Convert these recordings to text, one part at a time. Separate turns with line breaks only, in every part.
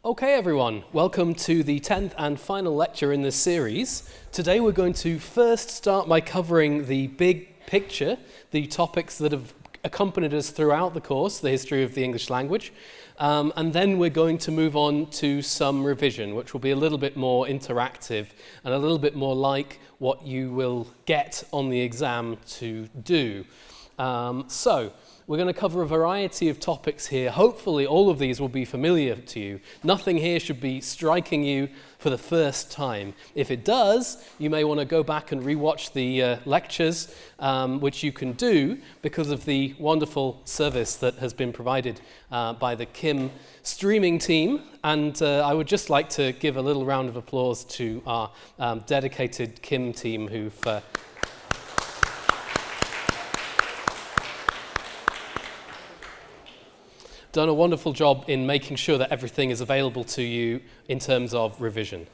Okay everyone, welcome to the 10th and final lecture in this series. Today we're going to first start by covering the big picture, the topics that have accompanied us throughout the course, the history of the English language, and then we're going to move on to some revision, which will be a little bit more interactive and a little bit more like what you will get on the exam to do. So we're going to cover a variety of topics here. Hopefully all of these will be familiar to you. Nothing here should be striking you for the first time. If it does, you may want to go back and rewatch the lectures, which you can do because of the wonderful service that has been provided by the Kim streaming team. And I would just like to give a little round of applause to our dedicated Kim team who've done a wonderful job in making sure that everything is available to you in terms of revision.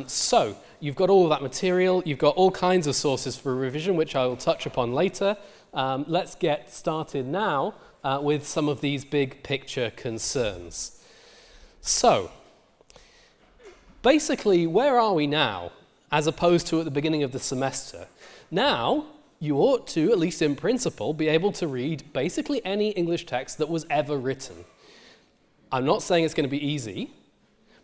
So you've got all of that material, you've got all kinds of sources for revision, which I will touch upon later. Let's get started now with some of these big picture concerns. So, basically, where are we now, as opposed to at the beginning of the semester? Now, you ought to, at least in principle, be able to read basically any English text that was ever written. I'm not saying it's going to be easy,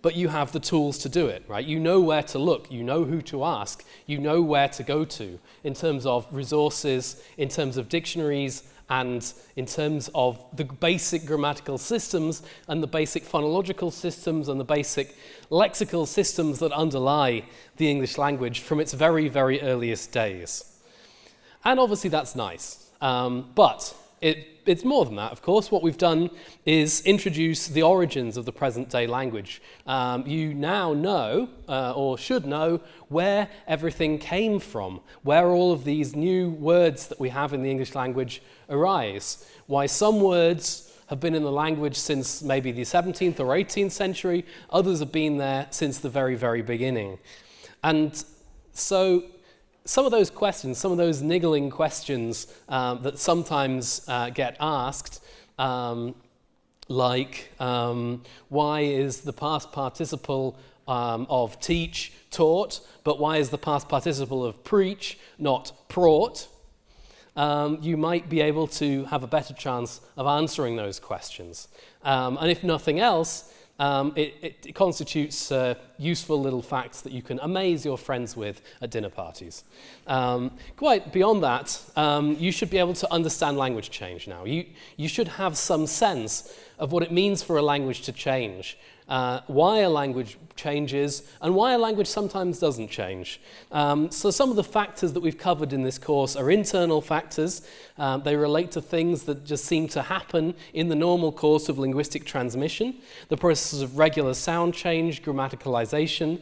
but you have the tools to do it, right? You know where to look, you know who to ask, you know where to go to in terms of resources, in terms of dictionaries, and in terms of the basic grammatical systems and the basic phonological systems and the basic lexical systems that underlie the English language from its very, very earliest days. And obviously that's nice, but it's more than that, of course. What we've done is introduce the origins of the present-day language. You now know, or should know, where everything came from, where all of these new words that we have in the English language arise, why some words have been in the language since maybe the 17th or 18th century, others have been there since the very, very beginning. And so some of those questions, some of those niggling questions that sometimes get asked, like why is the past participle of teach taught, but why is the past participle of preach not praught? You might be able to have a better chance of answering those questions. And if nothing else, it constitutes useful little facts that you can amaze your friends with at dinner parties. Quite beyond that, you should be able to understand language change now. You should have some sense of what it means for a language to change, why a language changes, and why a language sometimes doesn't change. So some of the factors that we've covered in this course are internal factors. They relate to things that just seem to happen in the normal course of linguistic transmission, the processes of regular sound change, grammaticalization,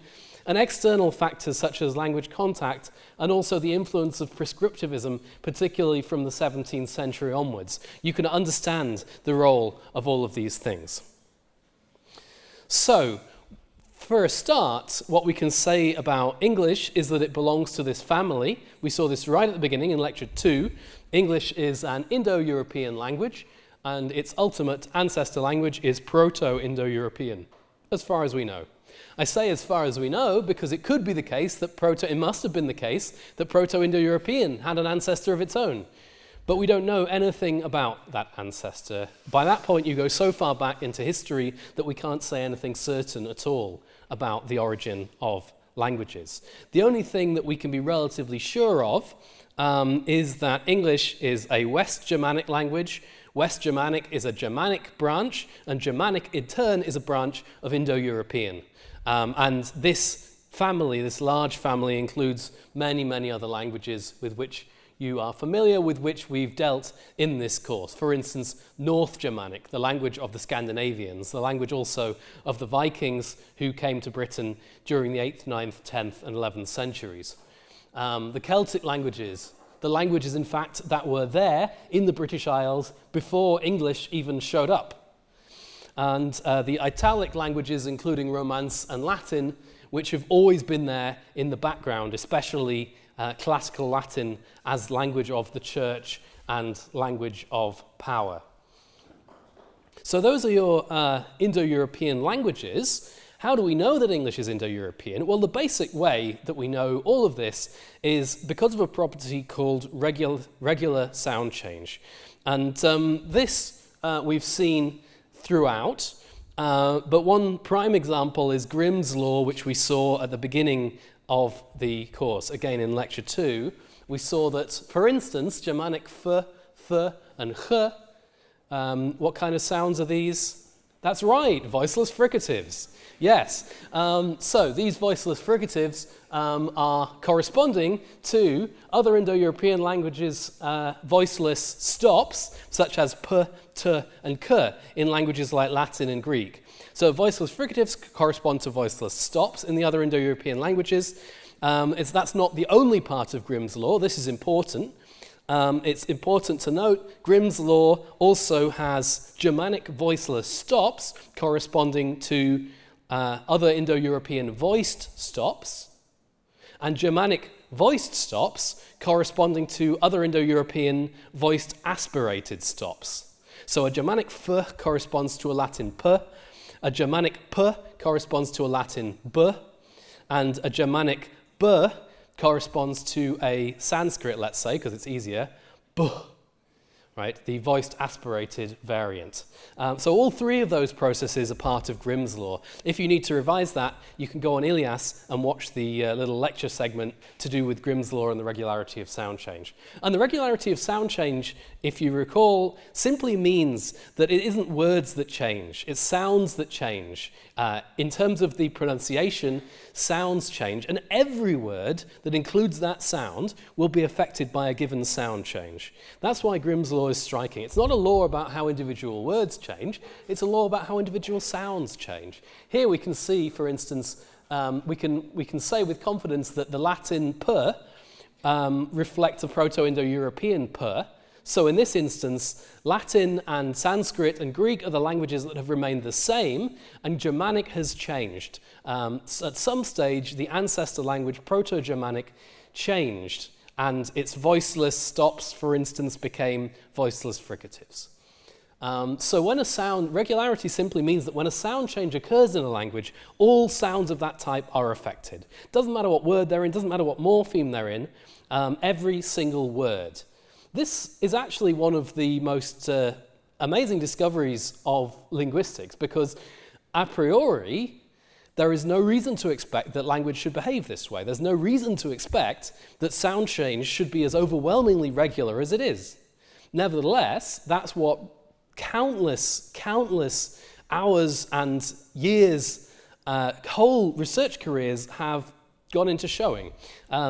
and external factors such as language contact, and also the influence of prescriptivism, particularly from the 17th century onwards. You can understand the role of all of these things. So, for a start, what we can say about English is that it belongs to this family. We saw this right at the beginning in lecture 2. English is an Indo-European language, and its ultimate ancestor language is Proto-Indo-European, as far as we know. I say as far as we know because it could be the case that it must have been the case that Proto-Indo-European had an ancestor of its own. But we don't know anything about that ancestor. By that point, you go so far back into history that we can't say anything certain at all about the origin of languages. The only thing that we can be relatively sure of is that English is a West Germanic language. West Germanic is a Germanic branch, and Germanic in turn is a branch of Indo-European. And this family, this large family, includes many, many other languages with which you are familiar, with which we've dealt in this course. For instance, North Germanic, the language of the Scandinavians, the language also of the Vikings who came to Britain during the 8th, 9th, 10th and 11th centuries. The Celtic languages, the languages in fact that were there in the British Isles before English even showed up. And the Italic languages, including Romance and Latin, which have always been there in the background, especially classical Latin as language of the church and language of power. So those are your Indo-European languages. How do we know that English is Indo-European? Well, the basic way that we know all of this is because of a property called regular sound change. And this we've seen throughout, but one prime example is Grimm's law, which we saw at the beginning of the course. Again, in lecture 2, we saw that, for instance, Germanic f, th, and ch, what kind of sounds are these? That's right, voiceless fricatives. Yes, so these voiceless fricatives are corresponding to other Indo-European languages' voiceless stops, such as p, t, and k in languages like Latin and Greek. So voiceless fricatives correspond to voiceless stops in the other Indo-European languages. That's not the only part of Grimm's law. This is important. It's important to note Grimm's law also has Germanic voiceless stops corresponding to other Indo-European voiced stops, and Germanic voiced stops corresponding to other Indo-European voiced aspirated stops. So a Germanic f corresponds to a Latin p, a Germanic p corresponds to a Latin b, and a Germanic b corresponds to a Sanskrit, let's say, because it's easier, b, right, the voiced aspirated variant. So all three of those processes are part of Grimm's law. If you need to revise that, you can go on Ilias and watch the little lecture segment to do with Grimm's law and the regularity of sound change. And the regularity of sound change, if you recall, simply means that it isn't words that change, it's sounds that change. In terms of the pronunciation, sounds change, and every word that includes that sound will be affected by a given sound change. That's why Grimm's law is striking. It's not a law about how individual words change, it's a law about how individual sounds change. Here we can see, for instance, we can say with confidence that the Latin p reflects a Proto-Indo-European p. So in this instance, Latin and Sanskrit and Greek are the languages that have remained the same, and Germanic has changed. So at some stage, the ancestor language, Proto-Germanic, changed, and its voiceless stops, for instance, became voiceless fricatives. So when a sound, regularity simply means that when a sound change occurs in a language, all sounds of that type are affected. Doesn't matter what word they're in, doesn't matter what morpheme they're in, every single word. This is actually one of the most amazing discoveries of linguistics, because a priori, there is no reason to expect that language should behave this way. There's no reason to expect that sound change should be as overwhelmingly regular as it is. Nevertheless, that's what countless hours and years, whole research careers have gone into showing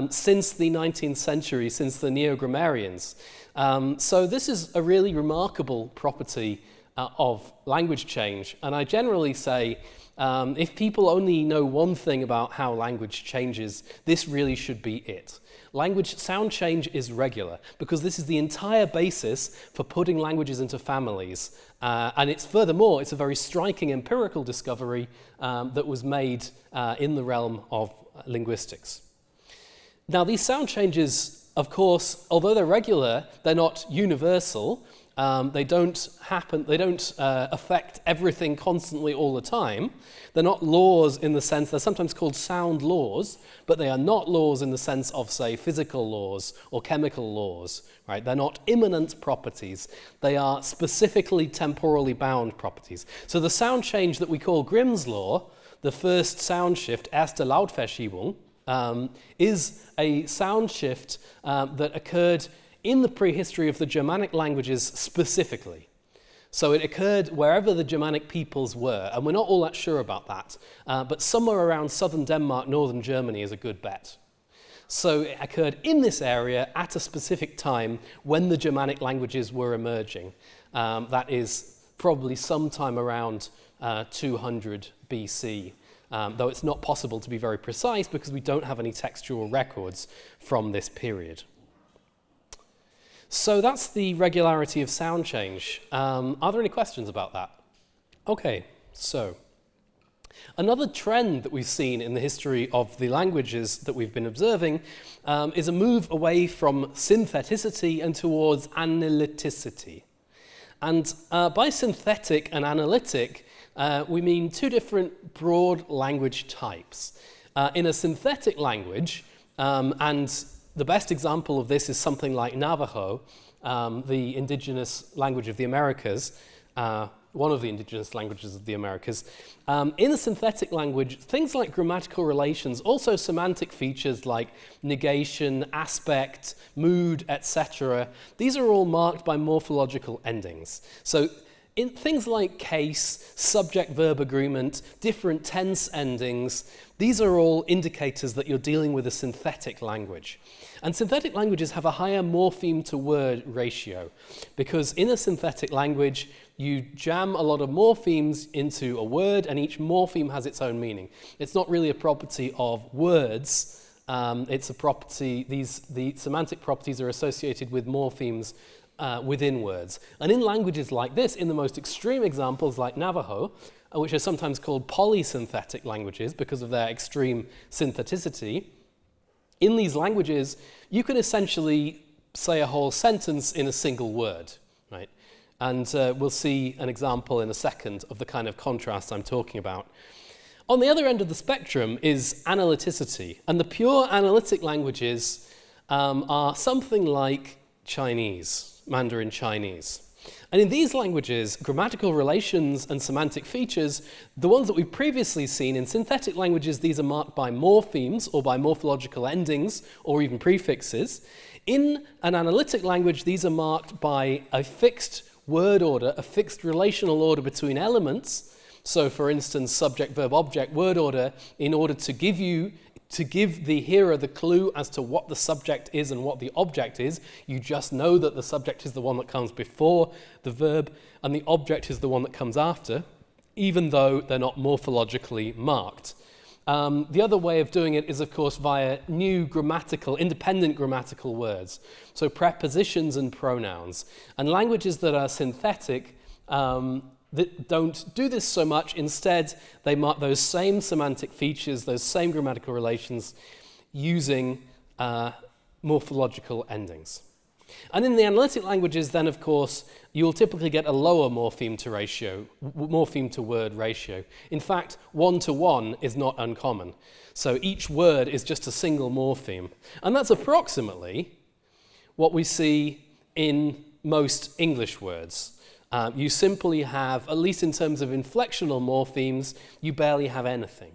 since the 19th century, since the neo-grammarians. So this is a really remarkable property of language change, and I generally say if people only know one thing about how language changes, this really should be it. Language sound change is regular because this is the entire basis for putting languages into families, and furthermore, it's a very striking empirical discovery that was made in the realm of linguistics. Now, these sound changes, of course, although they're regular, they're not universal. They don't affect everything constantly all the time. They're not laws in the sense, they're sometimes called sound laws, but they are not laws in the sense of, say, physical laws or chemical laws, right? They're not immanent properties. They are specifically temporally bound properties. So the sound change that we call Grimm's law, the first sound shift, erste Lautverschiebung, is a sound shift that occurred in the prehistory of the Germanic languages specifically. So it occurred wherever the Germanic peoples were, and we're not all that sure about that, but somewhere around southern Denmark, northern Germany is a good bet. So it occurred in this area at a specific time when the Germanic languages were emerging. That is probably sometime around 200 BC, though it's not possible to be very precise because we don't have any textual records from this period. So that's the regularity of sound change. Are there any questions about that? Okay, so another trend that we've seen in the history of the languages that we've been observing is a move away from syntheticity and towards analyticity. And by synthetic and analytic, we mean two different broad language types. In a synthetic language, and the best example of this is something like Navajo, the indigenous language of the Americas, one of the indigenous languages of the Americas. In a synthetic language, things like grammatical relations, also semantic features like negation, aspect, mood, etc., these are all marked by morphological endings. So in things like case, subject-verb agreement, different tense endings, these are all indicators that you're dealing with a synthetic language. And synthetic languages have a higher morpheme-to-word ratio because in a synthetic language, you jam a lot of morphemes into a word and each morpheme has its own meaning. It's not really a property of words, it's a property, the semantic properties are associated with morphemes within words. And in languages like this, in the most extreme examples like Navajo, which are sometimes called polysynthetic languages because of their extreme syntheticity, in these languages, you can essentially say a whole sentence in a single word, right? And we'll see an example in a second of the kind of contrast I'm talking about. On the other end of the spectrum is analyticity, and the pure analytic languages are something like Chinese, Mandarin Chinese. And in these languages, grammatical relations and semantic features, the ones that we've previously seen in synthetic languages, these are marked by morphemes or by morphological endings or even prefixes. In an analytic language, these are marked by a fixed word order, a fixed relational order between elements. So for instance, subject, verb, object, word order, in order to give the hearer the clue as to what the subject is and what the object is. You just know that the subject is the one that comes before the verb and the object is the one that comes after, even though they're not morphologically marked. The other way of doing it is, of course, via new independent grammatical words. So prepositions and pronouns. And languages that are synthetic that don't do this so much. Instead, they mark those same semantic features, those same grammatical relations using morphological endings. And in the analytic languages, then, of course, you'll typically get a lower morpheme to word ratio. In fact, 1-to-1 is not uncommon. So each word is just a single morpheme. And that's approximately what we see in most English words. You simply have, at least in terms of inflectional morphemes, you barely have anything.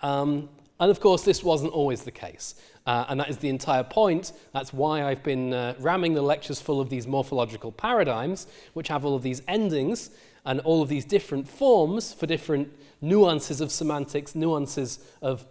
And of course, this wasn't always the case. And that is the entire point. That's why I've been ramming the lectures full of these morphological paradigms, which have all of these endings and all of these different forms for different nuances of semantics, nuances of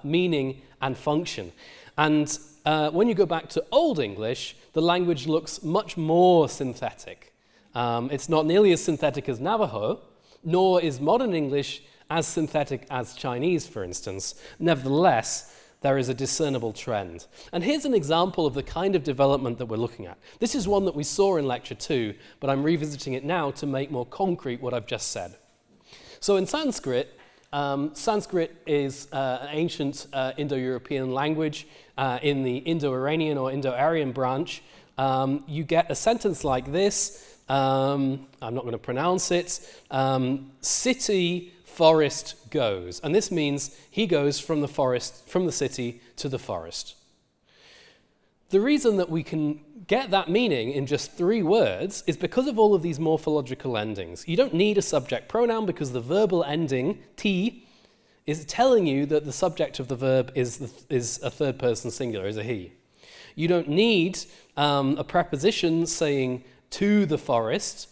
meaning and function. And when you go back to Old English, the language looks much more synthetic. It's not nearly as synthetic as Navajo, nor is modern English as synthetic as Chinese, for instance. Nevertheless, there is a discernible trend. And here's an example of the kind of development that we're looking at. This is one that we saw in Lecture 2, but I'm revisiting it now to make more concrete what I've just said. So in Sanskrit, Sanskrit is an ancient Indo-European language in the Indo-Iranian or Indo-Aryan branch. You get a sentence like this. I'm not going to pronounce it. City, forest goes. And this means he goes from the city to the forest. The reason that we can get that meaning in just 3 words is because of all of these morphological endings. You don't need a subject pronoun because the verbal ending, T, is telling you that the subject of the verb is a third person singular, is a he. You don't need a preposition saying to the forest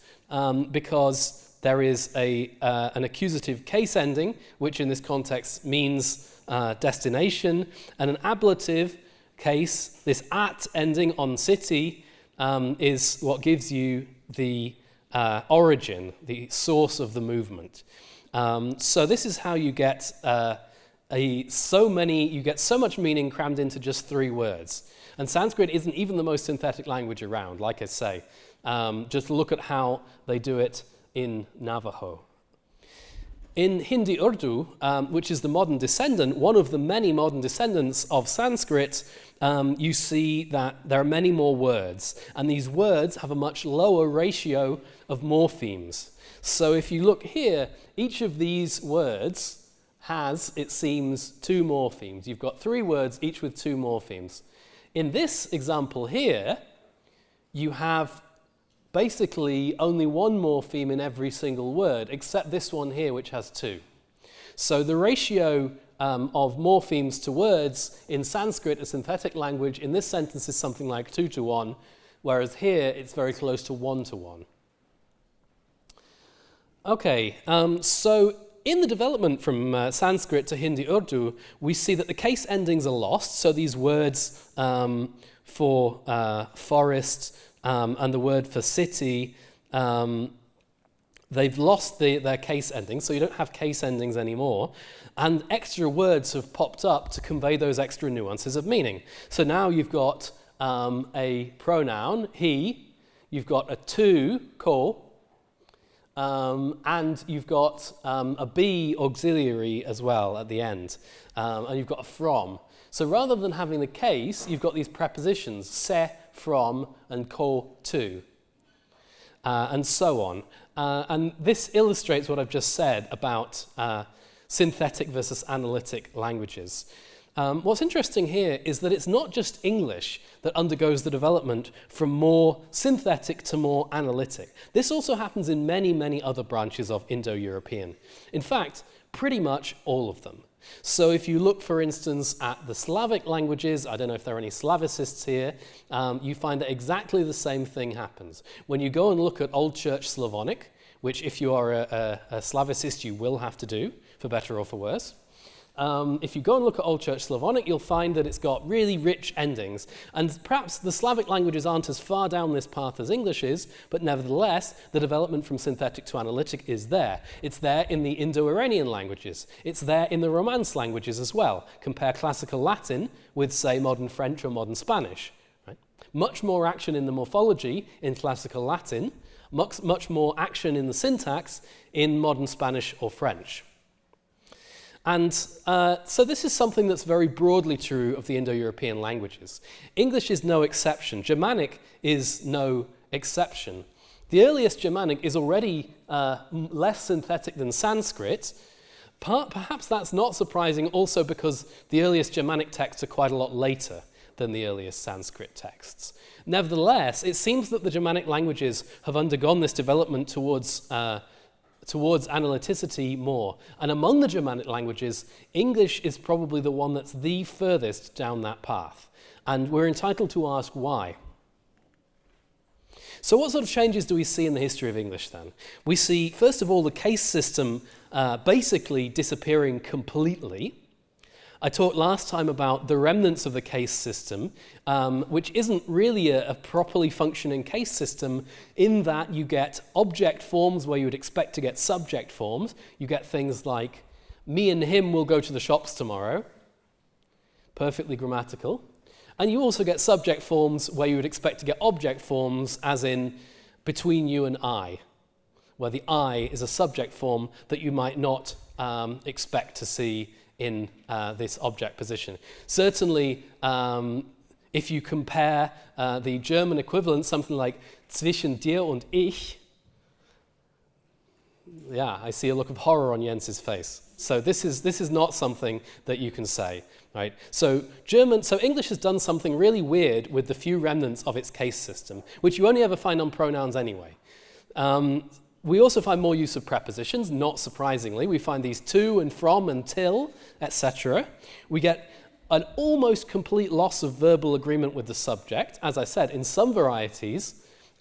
because there is an accusative case ending, which in this context means destination, and an ablative case, this at ending on city, is what gives you the origin, the source of the movement. So this is how you get you get so much meaning crammed into just 3 words. And Sanskrit isn't even the most synthetic language around, like I say. Just look at how they do it in Navajo. in Hindi-Urdu, which is the modern descendant, one of the many modern descendants of Sanskrit, you see that there are many more words, and these words have a much lower ratio of morphemes. So if you look here, each of these words has, it seems, 2 morphemes. You've got 3 words, each with 2 morphemes. In this example here, you have basically only 1 morpheme in every single word, except this one here, which has 2. So the ratio of morphemes to words in Sanskrit, a synthetic language, in this sentence is something like 2 to 1, whereas here it's very close to 1 to 1. Okay, so in the development from Sanskrit to Hindi-Urdu, we see that the case endings are lost, so these words for forest and the word for city, they've lost their case endings, so you don't have case endings anymore, and extra words have popped up to convey those extra nuances of meaning. So now you've got a pronoun, he, you've got a to, ko, and you've got a be auxiliary as well at the end, and you've got a from. So rather than having the case, you've got these prepositions, se, from, and ko, to, and so on. And this illustrates what I've just said about synthetic versus analytic languages. What's interesting here is that it's not just English that undergoes the development from more synthetic to more analytic. This also happens in many, many other branches of Indo-European. In fact, pretty much all of them. So if you look, for instance, at the Slavic languages, I don't know if there are any Slavicists here, you find that exactly the same thing happens. When you go and look at Old Church Slavonic, which if you are a Slavicist you will have to do, for better or for worse, if you go and look at Old Church Slavonic, you'll find that it's got really rich endings. And perhaps the Slavic languages aren't as far down this path as English is, but nevertheless, the development from synthetic to analytic is there. It's there in the Indo-Iranian languages. It's there in the Romance languages as well. Compare classical Latin with, say, modern French or modern Spanish. Right? Much more action in the morphology in classical Latin, much more action in the syntax in modern Spanish or French. And so this is something that's very broadly true of the Indo-European languages. English is no exception. Germanic is no exception. The earliest Germanic is already less synthetic than Sanskrit. Perhaps that's not surprising also because the earliest Germanic texts are quite a lot later than the earliest Sanskrit texts. Nevertheless, it seems that the Germanic languages have undergone this development towards analyticity more. And among the Germanic languages, English is probably the one that's the furthest down that path. And we're entitled to ask why. So what sort of changes do we see in the history of English then? We see, first of all, the case system basically disappearing completely. I talked last time about the remnants of the case system, which isn't really a properly functioning case system in that you get object forms where you would expect to get subject forms. You get things like, me and him will go to the shops tomorrow. Perfectly grammatical. And you also get subject forms where you would expect to get object forms, as in, between you and I, where the I is a subject form that you might not expect to see in this object position. Certainly, if you compare the German equivalent, something like zwischen dir und ich, yeah, I see a look of horror on Jens's face. So this is not something that you can say, right? So English has done something really weird with the few remnants of its case system, which you only ever find on pronouns anyway. We also find more use of prepositions, not surprisingly. We find these to and from and till, etc. We get an almost complete loss of verbal agreement with the subject. As I said, in some varieties,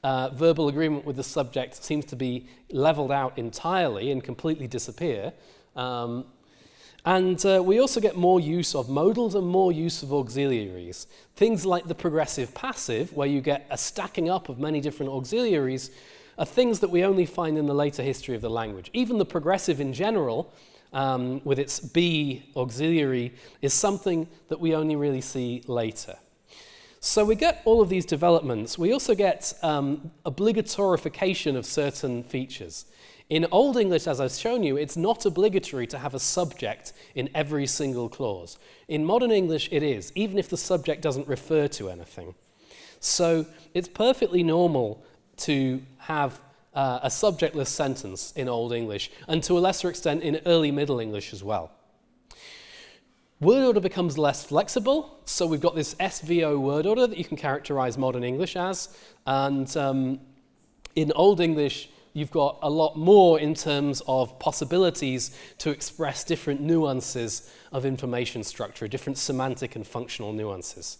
verbal agreement with the subject seems to be leveled out entirely and completely disappear. And we also get more use of modals and more use of auxiliaries. Things like the progressive passive, where you get a stacking up of many different auxiliaries, are things that we only find in the later history of the language. Even the progressive in general, with its be auxiliary, is something that we only really see later. So we get all of these developments. We also get obligatorification of certain features. In Old English, as I've shown you, it's not obligatory to have a subject in every single clause. In modern English, it is, even if the subject doesn't refer to anything. So it's perfectly normal to have a subjectless sentence in Old English, and to a lesser extent in early Middle English as well. Word order becomes less flexible, so we've got this SVO word order that you can characterize modern English as, and in Old English you've got a lot more in terms of possibilities to express different nuances of information structure, different semantic and functional nuances.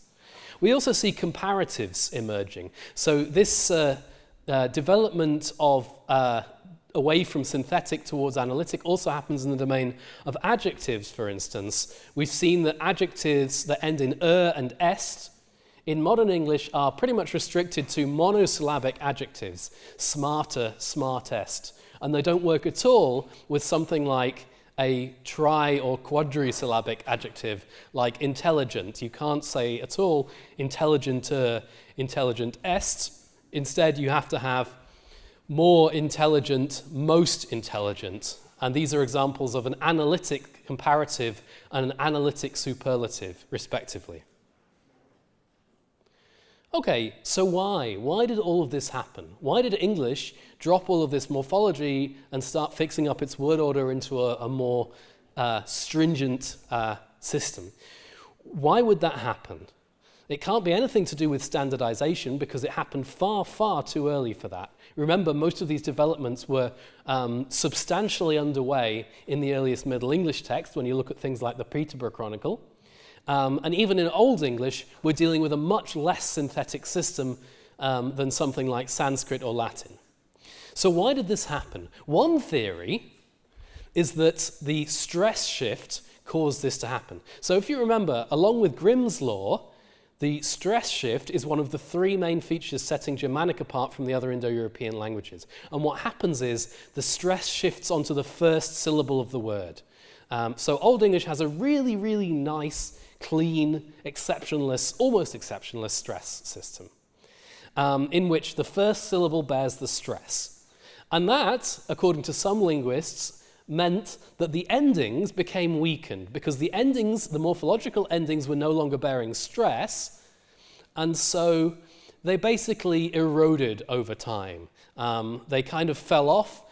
We also see comparatives emerging. So this development of away from synthetic towards analytic also happens in the domain of adjectives, for instance. We've seen that adjectives that end in and est in modern English are pretty much restricted to monosyllabic adjectives, smarter, smartest, and they don't work at all with something like a tri- or quadrisyllabic adjective like intelligent. You can't say at all intelligenter, intelligent est. Instead, you have to have more intelligent, most intelligent. And these are examples of an analytic comparative and an analytic superlative, respectively. Okay, so why? Why did all of this happen? Why did English drop all of this morphology and start fixing up its word order into a more stringent system? Why would that happen? It can't be anything to do with standardization because it happened far, far too early for that. Remember, most of these developments were substantially underway in the earliest Middle English text when you look at things like the Peterborough Chronicle. And even in Old English, we're dealing with a much less synthetic system than something like Sanskrit or Latin. So why did this happen? One theory is that the stress shift caused this to happen. So if you remember, along with Grimm's law, the stress shift is one of the three main features setting Germanic apart from the other Indo-European languages. And what happens is the stress shifts onto the first syllable of the word. So Old English has a really, really nice, clean, exceptionless, almost exceptionless stress system, in which the first syllable bears the stress. And that, according to some linguists, meant that the endings became weakened because the endings, the morphological endings, were no longer bearing stress, and so they basically eroded over time. They kind of fell off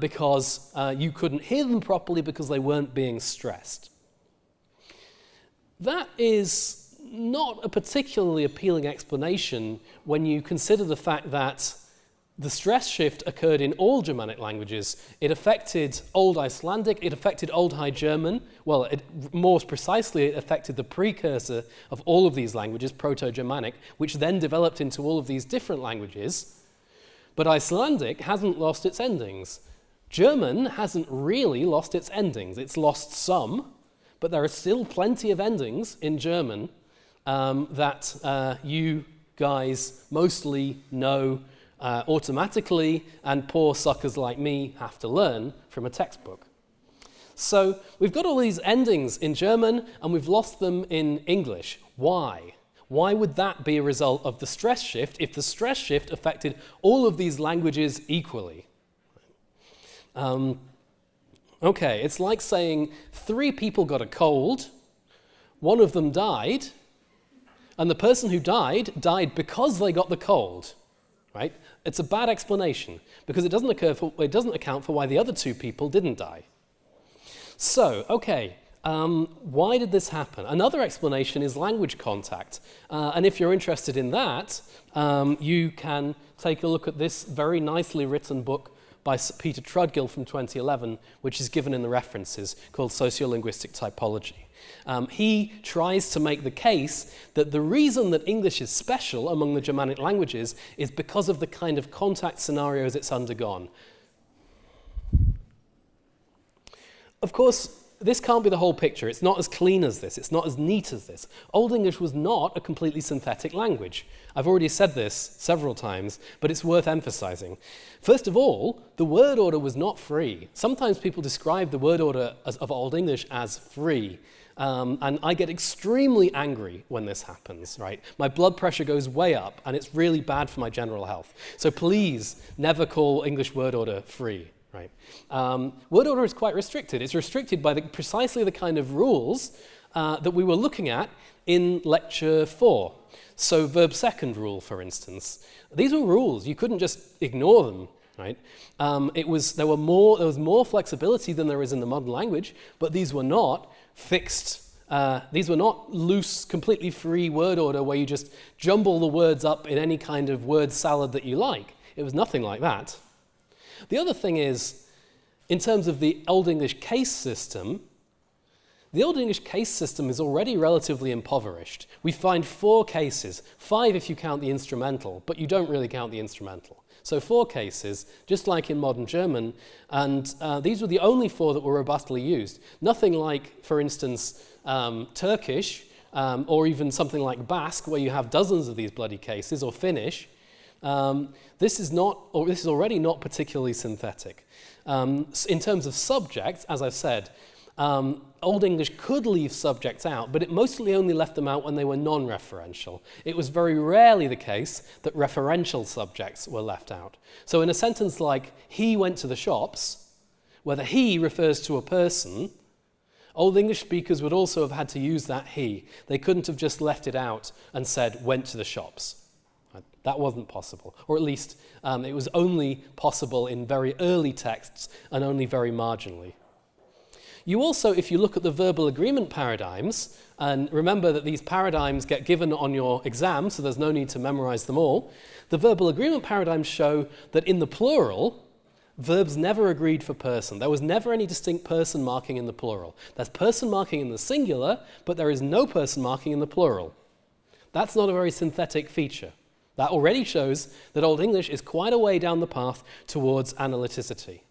because you couldn't hear them properly because they weren't being stressed. That is not a particularly appealing explanation when you consider the fact that the stress shift occurred in all Germanic languages. It affected Old Icelandic, it affected Old High German. Well, more precisely, it affected the precursor of all of these languages, Proto-Germanic, which then developed into all of these different languages. But Icelandic hasn't lost its endings. German hasn't really lost its endings. It's lost some, but there are still plenty of endings in German that you guys mostly know automatically, and poor suckers like me have to learn from a textbook. So we've got all these endings in German and we've lost them in English. Why? Why would that be a result of the stress shift if the stress shift affected all of these languages equally? Okay, it's like saying 3 people got a cold, one of them died, and the person who died because they got the cold. Right? It's a bad explanation because it doesn't account for why the other 2 people didn't die. So, okay, why did this happen? Another explanation is language contact. And if you're interested in that, you can take a look at this very nicely written book by Peter Trudgill from 2011, which is given in the references, called Sociolinguistic Typology. He tries to make the case that the reason that English is special among the Germanic languages is because of the kind of contact scenarios it's undergone. Of course, this can't be the whole picture. It's not as clean as this. It's not as neat as this. Old English was not a completely synthetic language. I've already said this several times, but it's worth emphasizing. First of all, the word order was not free. Sometimes people describe the word order of Old English as free. And I get extremely angry when this happens, right? My blood pressure goes way up, and it's really bad for my general health. So please never call English word order free, right? Word order is quite restricted. It's restricted by precisely the kind of rules that we were looking at in lecture 4. So verb second rule, for instance. These were rules. You couldn't just ignore them, right? There was more flexibility than there is in the modern language, but these were not fixed. These were not loose, completely free word order where you just jumble the words up in any kind of word salad that you like. It was nothing like that. The other thing is, in terms of the Old English case system, the Old English case system is already relatively impoverished. We find 4 cases, 5 if you count the instrumental, but you don't really count the instrumental. So 4 cases, just like in modern German, and these were the only 4 that were robustly used. Nothing like, for instance, Turkish, or even something like Basque, where you have dozens of these bloody cases, or Finnish. This is already not particularly synthetic. In terms of subjects, as I've said, Old English could leave subjects out, but it mostly only left them out when they were non-referential. It was very rarely the case that referential subjects were left out. So in a sentence like, he went to the shops, where the he refers to a person, Old English speakers would also have had to use that he. They couldn't have just left it out and said, went to the shops. That wasn't possible, or at least it was only possible in very early texts and only very marginally. You also, if you look at the verbal agreement paradigms, and remember that these paradigms get given on your exam, so there's no need to memorize them all, the verbal agreement paradigms show that in the plural, verbs never agreed for person. There was never any distinct person marking in the plural. There's person marking in the singular, but there is no person marking in the plural. That's not a very synthetic feature. That already shows that Old English is quite a way down the path towards analyticity.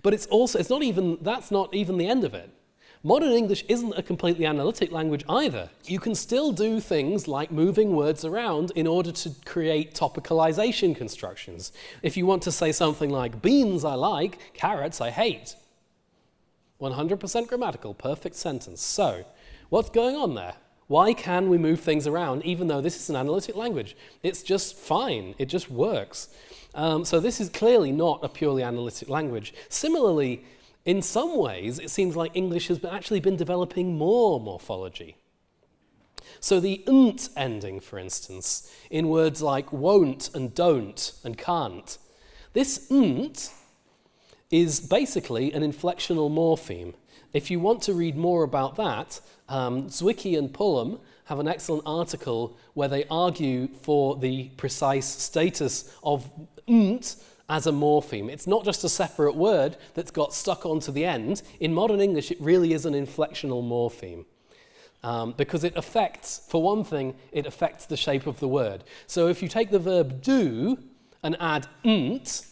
But that's not even the end of it. Modern English isn't a completely analytic language either. You can still do things like moving words around in order to create topicalization constructions. If you want to say something like, beans I like, carrots I hate. 100% grammatical, perfect sentence. So, what's going on there? Why can we move things around even though this is an analytic language? It's just fine, it just works. So this is clearly not a purely analytic language. Similarly, in some ways, it seems like English has actually been developing more morphology. So the nt ending, for instance, in words like won't and don't and can't, this nt is basically an inflectional morpheme. If you want to read more about that, Zwicky and Pullum have an excellent article where they argue for the precise status of nt as a morpheme. It's not just a separate word that's got stuck onto the end. In modern English, it really is an inflectional morpheme. Because it affects, for one thing, it affects the shape of the word. So if you take the verb do and add nt,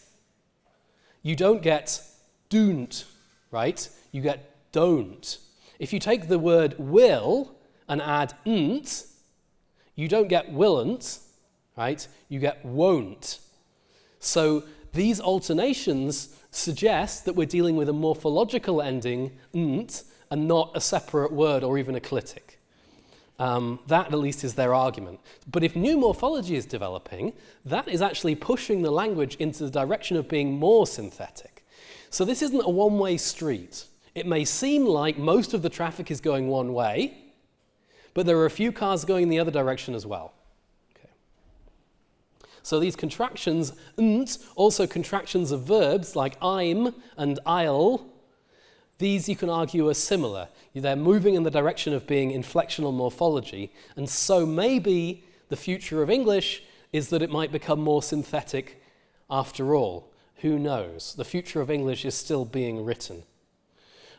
you don't get don't, right? You get don't. If you take the word will and add nt, you don't get willn't, right? You get won't. So these alternations suggest that we're dealing with a morphological ending, nt, and not a separate word or even a clitic. That at least is their argument. But if new morphology is developing, that is actually pushing the language into the direction of being more synthetic. So this isn't a one-way street. It may seem like most of the traffic is going one way, but there are a few cars going the other direction as well. Okay. So these contractions, nt, also contractions of verbs like I'm and I'll, these you can argue are similar. They're moving in the direction of being inflectional morphology, and so maybe the future of English is that it might become more synthetic after all. Who knows? The future of English is still being written.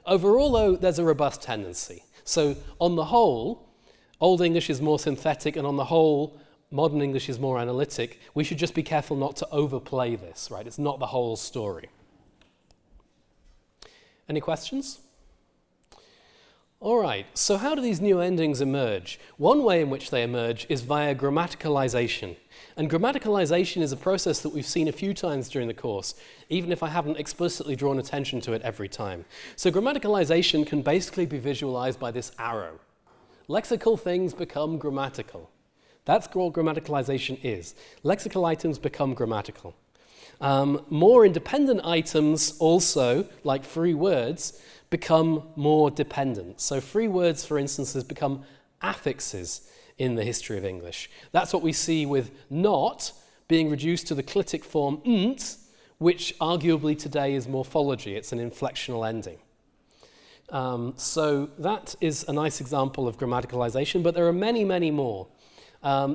Overall, though, there's a robust tendency. So on the whole, Old English is more synthetic, and on the whole, modern English is more analytic. We should just be careful not to overplay this, right? It's not the whole story. Any questions? All right, so how do these new endings emerge? One way in which they emerge is via grammaticalization. And grammaticalization is a process that we've seen a few times during the course, even if I haven't explicitly drawn attention to it every time. So grammaticalization can basically be visualized by this arrow. Lexical things become grammatical. That's what grammaticalization is. Lexical items become grammatical. More independent items also, like free words, become more dependent. So free words, for instance, become affixes in the history of English. That's what we see with not being reduced to the clitic form nt, which arguably today is morphology. It's an inflectional ending. So that is a nice example of grammaticalization, but there are many, many more.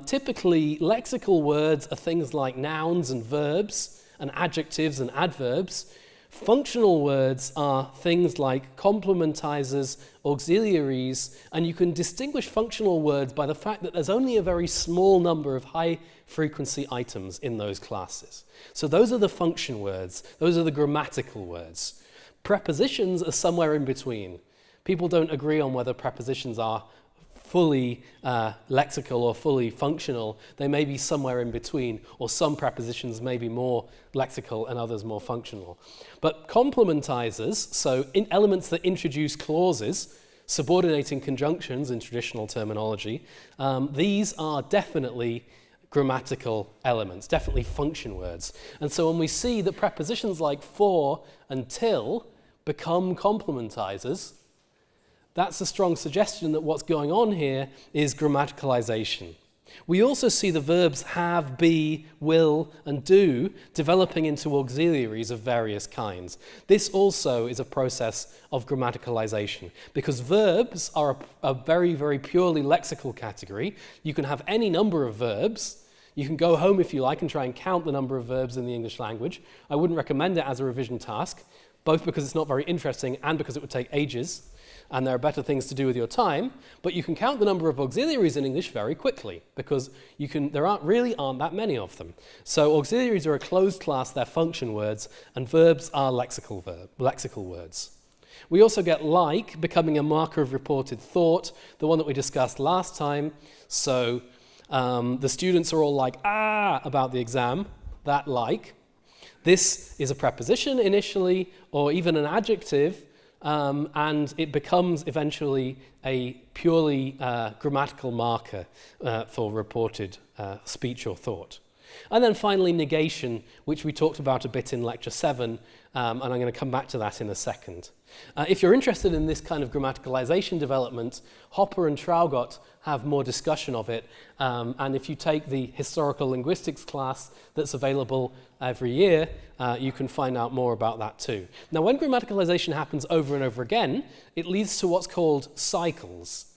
Typically, lexical words are things like nouns and verbs and adjectives and adverbs. Functional words are things like complementizers, auxiliaries, and you can distinguish functional words by the fact that there's only a very small number of high-frequency items in those classes. So those are the function words. Those are the grammatical words. Prepositions are somewhere in between. People don't agree on whether prepositions are fully lexical or fully functional. They may be somewhere in between, or some prepositions may be more lexical and others more functional. But complementizers, so in elements that introduce clauses, subordinating conjunctions in traditional terminology, these are definitely grammatical elements, definitely function words. And so when we see that prepositions like for and till become complementizers, that's a strong suggestion that what's going on here is grammaticalization. We also see the verbs have, be, will, and do developing into auxiliaries of various kinds. This also is a process of grammaticalization because verbs are a very, very purely lexical category. You can have any number of verbs. You can go home if you like and try and count the number of verbs in the English language. I wouldn't recommend it as a revision task, both because it's not very interesting and because it would take ages. And there are better things to do with your time, but you can count the number of auxiliaries in English very quickly because there aren't that many of them. So auxiliaries are a closed class, they're function words, and verbs are lexical words. We also get like becoming a marker of reported thought, the one that we discussed last time. So the students are all like, about the exam, that like. This is a preposition initially, or even an adjective, and it becomes eventually a purely grammatical marker for reported speech or thought. And then finally, negation, which we talked about a bit in Lecture 7, and I'm going to come back to that in a second. If you're interested in this kind of grammaticalization development, Hopper and Traugott have more discussion of it, and if you take the historical linguistics class that's available every year, you can find out more about that too. Now, when grammaticalization happens over and over again, it leads to what's called cycles.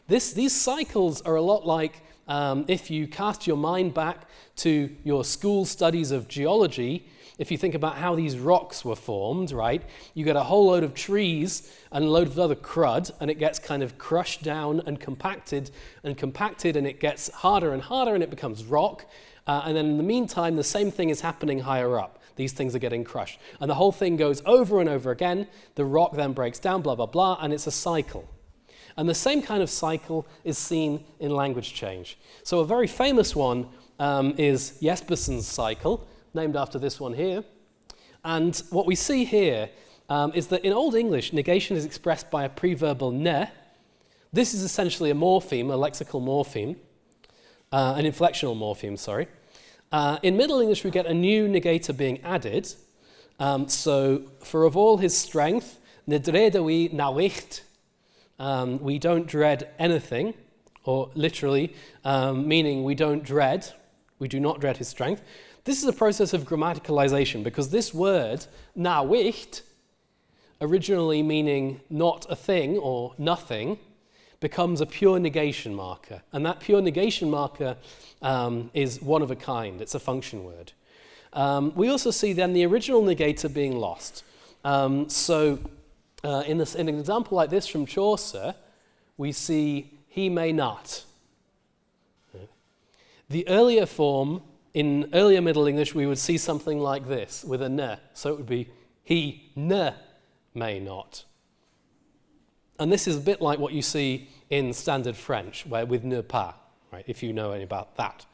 These cycles are a lot like if you cast your mind back to your school studies of geology. If you think about how these rocks were formed, right, you get a whole load of trees and a load of other crud, and it gets kind of crushed down and compacted, and it gets harder and harder, and it becomes rock. And then in the meantime, the same thing is happening higher up. These things are getting crushed. And the whole thing goes over and over again. The rock then breaks down, blah, blah, blah, and it's a cycle. And the same kind of cycle is seen in language change. So a very famous one is Jesperson's cycle, named after this one here. And what we see here is that in Old English, negation is expressed by a preverbal ne. This is essentially a morpheme, a lexical morpheme, an inflectional morpheme, sorry. In Middle English, we get a new negator being added. So for of all his strength, nedredewi nawicht, we don't dread anything, or literally, meaning we do not dread his strength. This is a process of grammaticalization because this word, nawicht, originally meaning not a thing or nothing, becomes a pure negation marker. And that pure negation marker is one of a kind. It's a function word. We also see then the original negator being lost. In an example like this from Chaucer, we see he may not. The earlier form, in earlier Middle English, we would see something like this with a ne. So it would be he ne may not. And this is a bit like what you see in standard French, where with ne pas, right, if you know any about that.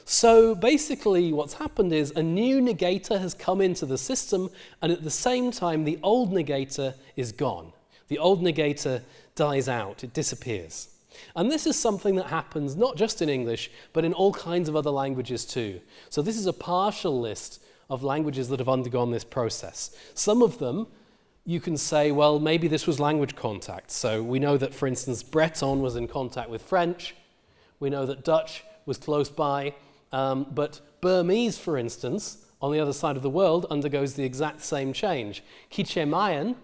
So basically what's happened is a new negator has come into the system, and at the same time the old negator is gone. The old negator dies out, it disappears. And this is something that happens not just in English, but in all kinds of other languages too. So this is a partial list of languages that have undergone this process. Some of them, you can say, well, maybe this was language contact. So we know that, for instance, Breton was in contact with French. We know that Dutch was close by. But Burmese, for instance, on the other side of the world, undergoes the exact same change. Quiché Mayan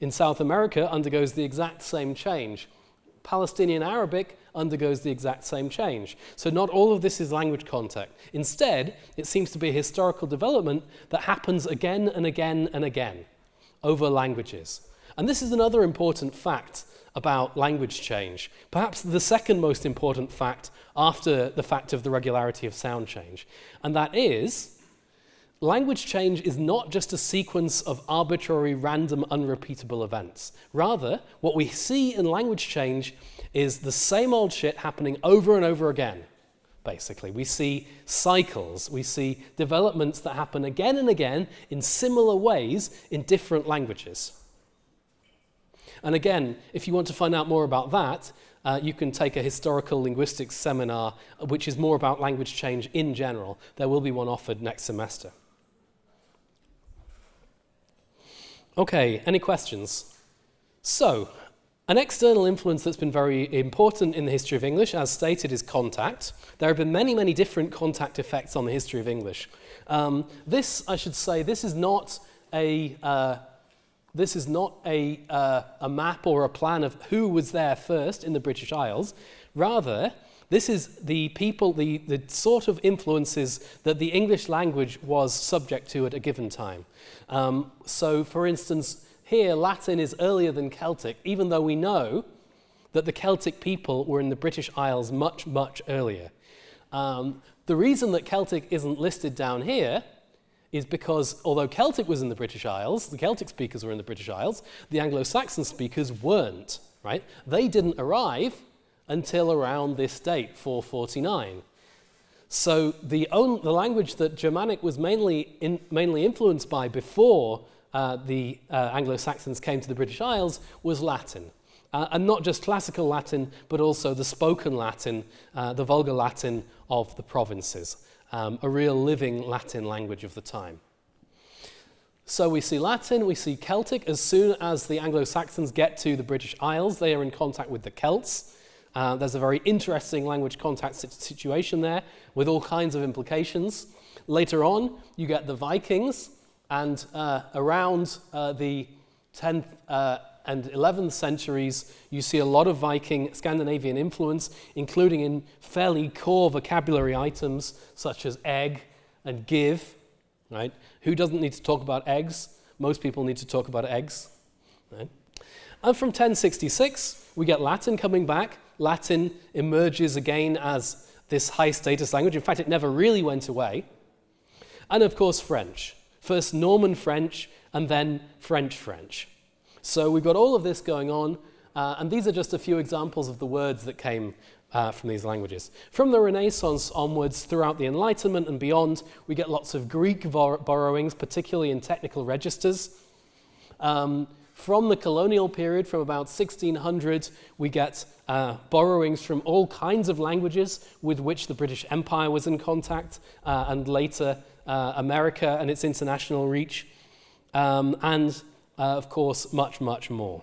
in South America undergoes the exact same change. Palestinian Arabic undergoes the exact same change. So not all of this is language contact. Instead, it seems to be a historical development that happens again and again and again over languages. And this is another important fact about language change. Perhaps the second most important fact after the fact of the regularity of sound change. And that is, language change is not just a sequence of arbitrary, random, unrepeatable events. Rather, what we see in language change is the same old shit happening over and over again, basically. We see cycles, we see developments that happen again and again in similar ways in different languages. And again, if you want to find out more about that, you can take a historical linguistics seminar, which is more about language change in general. There will be one offered next semester. Okay, any questions? So, an external influence that's been very important in the history of English, as stated, is contact. There have been many, many different contact effects on the history of English. This, I should say, this is not a map or a plan of who was there first in the British Isles. Rather, this is the people, the sort of influences that the English language was subject to at a given time. So, for instance, here Latin is earlier than Celtic, even though we know that the Celtic people were in the British Isles much, much earlier. The reason that Celtic isn't listed down here is because although Celtic was in the British Isles, the Celtic speakers were in the British Isles, the Anglo-Saxon speakers weren't, right? They didn't arrive until around this date, 449. So the language that Germanic was mainly influenced by before the Anglo-Saxons came to the British Isles was Latin. And not just classical Latin, but also the spoken Latin, the vulgar Latin of the provinces, a real living Latin language of the time. So we see Latin, we see Celtic. As soon as the Anglo-Saxons get to the British Isles, they are in contact with the Celts. There's a very interesting language contact situation there with all kinds of implications. Later on, you get the Vikings, and around the 10th and 11th centuries, you see a lot of Viking Scandinavian influence, including in fairly core vocabulary items such as egg and give, right? Who doesn't need to talk about eggs? Most people need to talk about eggs, right? And from 1066, we get Latin coming back. Latin emerges again as this high-status language. In fact, it never really went away. And of course, French. First Norman French, and then French. So we've got all of this going on, and these are just a few examples of the words that came from these languages. From the Renaissance onwards, throughout the Enlightenment and beyond, we get lots of Greek borrowings, particularly in technical registers. From the colonial period, from about 1600, we get borrowings from all kinds of languages with which the British Empire was in contact, and later America and its international reach, and of course, much, much more.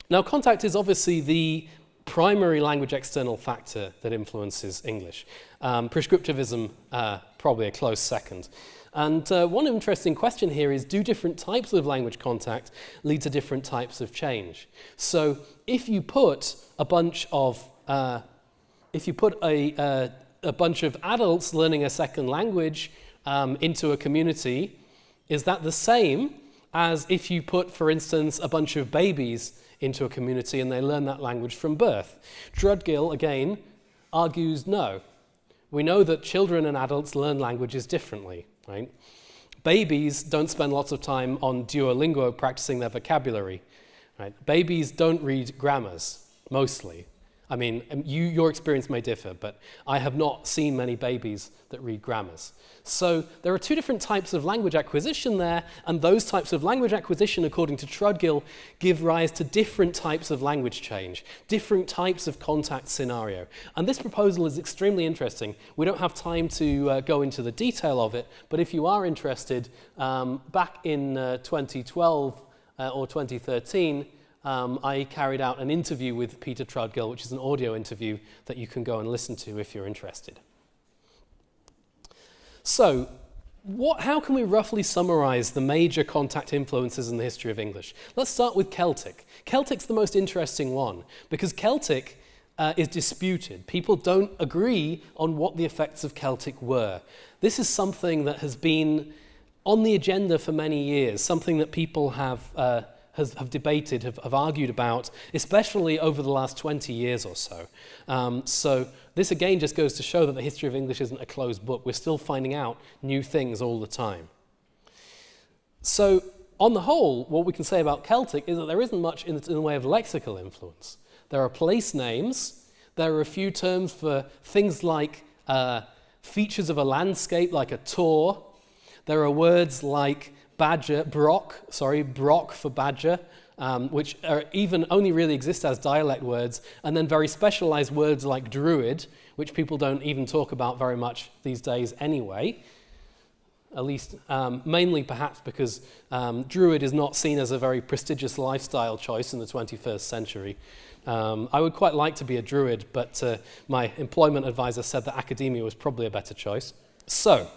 Now, contact is obviously the primary language external factor that influences English. Prescriptivism, probably a close second. And one interesting question here is, do different types of language contact lead to different types of change? So if you put a bunch of adults learning a second language into a community, is that the same as if you put, for instance, a bunch of babies into a community and they learn that language from birth? Drudgill, again, argues no. We know that children and adults learn languages differently, right? Babies don't spend lots of time on Duolingo practicing their vocabulary. Right? Babies don't read grammars, mostly. I mean, your experience may differ, but I have not seen many babies that read grammars. So there are two different types of language acquisition there, and those types of language acquisition, according to Trudgill, give rise to different types of language change, different types of contact scenario. And this proposal is extremely interesting. We don't have time to go into the detail of it, but if you are interested, back in 2012 or 2013, I carried out an interview with Peter Trudgill, which is an audio interview that you can go and listen to if you're interested. So, how can we roughly summarize the major contact influences in the history of English? Let's start with Celtic. Celtic's the most interesting one, because Celtic is disputed. People don't agree on what the effects of Celtic were. This is something that has been on the agenda for many years, something that people have debated, have argued about, especially over the last 20 years or so. So this again just goes to show that the history of English isn't a closed book. We're still finding out new things all the time. So on the whole, what we can say about Celtic is that there isn't much in the way of lexical influence. There are place names, there are a few terms for things like features of a landscape, like a tor. There are words like brock for badger, which are even only really exist as dialect words, and then very specialized words like druid, which people don't even talk about very much these days anyway, at least mainly perhaps because druid is not seen as a very prestigious lifestyle choice in the 21st century. I would quite like to be a druid, but my employment advisor said that academia was probably a better choice. So,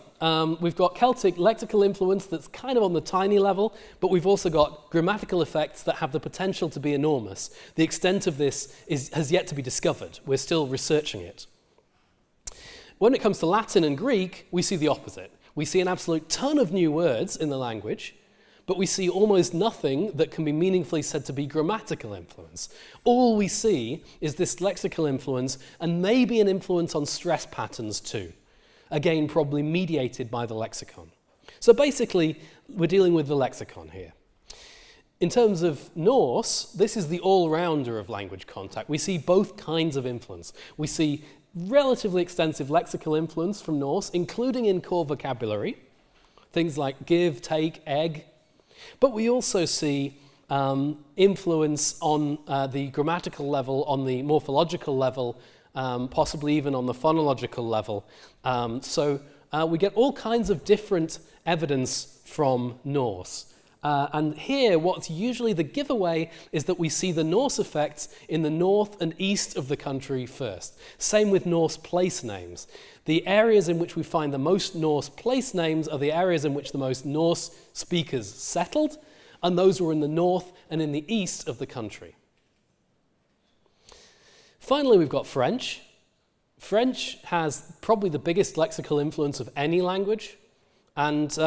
we've got Celtic lexical influence that's kind of on the tiny level, but we've also got grammatical effects that have the potential to be enormous. The extent of this has yet to be discovered. We're still researching it. When it comes to Latin and Greek, we see the opposite. We see an absolute ton of new words in the language, but we see almost nothing that can be meaningfully said to be grammatical influence. All we see is this lexical influence and maybe an influence on stress patterns too. Again, probably mediated by the lexicon. So basically, we're dealing with the lexicon here. In terms of Norse, this is the all-rounder of language contact. We see both kinds of influence. We see relatively extensive lexical influence from Norse, including in core vocabulary, things like give, take, egg. But we also see influence on the grammatical level, on the morphological level, possibly even on the phonological level. So we get all kinds of different evidence from Norse. And here, what's usually the giveaway is that we see the Norse effects in the north and east of the country first. Same with Norse place names. The areas in which we find the most Norse place names are the areas in which the most Norse speakers settled, and those were in the north and in the east of the country. Finally, we've got French. French has probably the biggest lexical influence of any language, and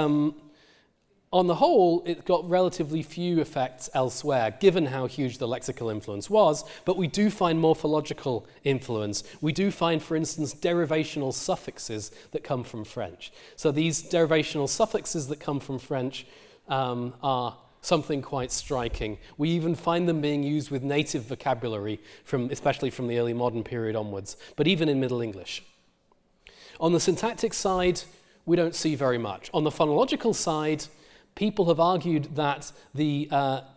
on the whole, it got relatively few effects elsewhere, given how huge the lexical influence was, but we do find morphological influence. We do find, for instance, derivational suffixes that come from French. So these derivational suffixes that come from French are something quite striking. We even find them being used with native vocabulary, especially from the early modern period onwards, but even in Middle English. On the syntactic side, we don't see very much. On the phonological side, people have argued that the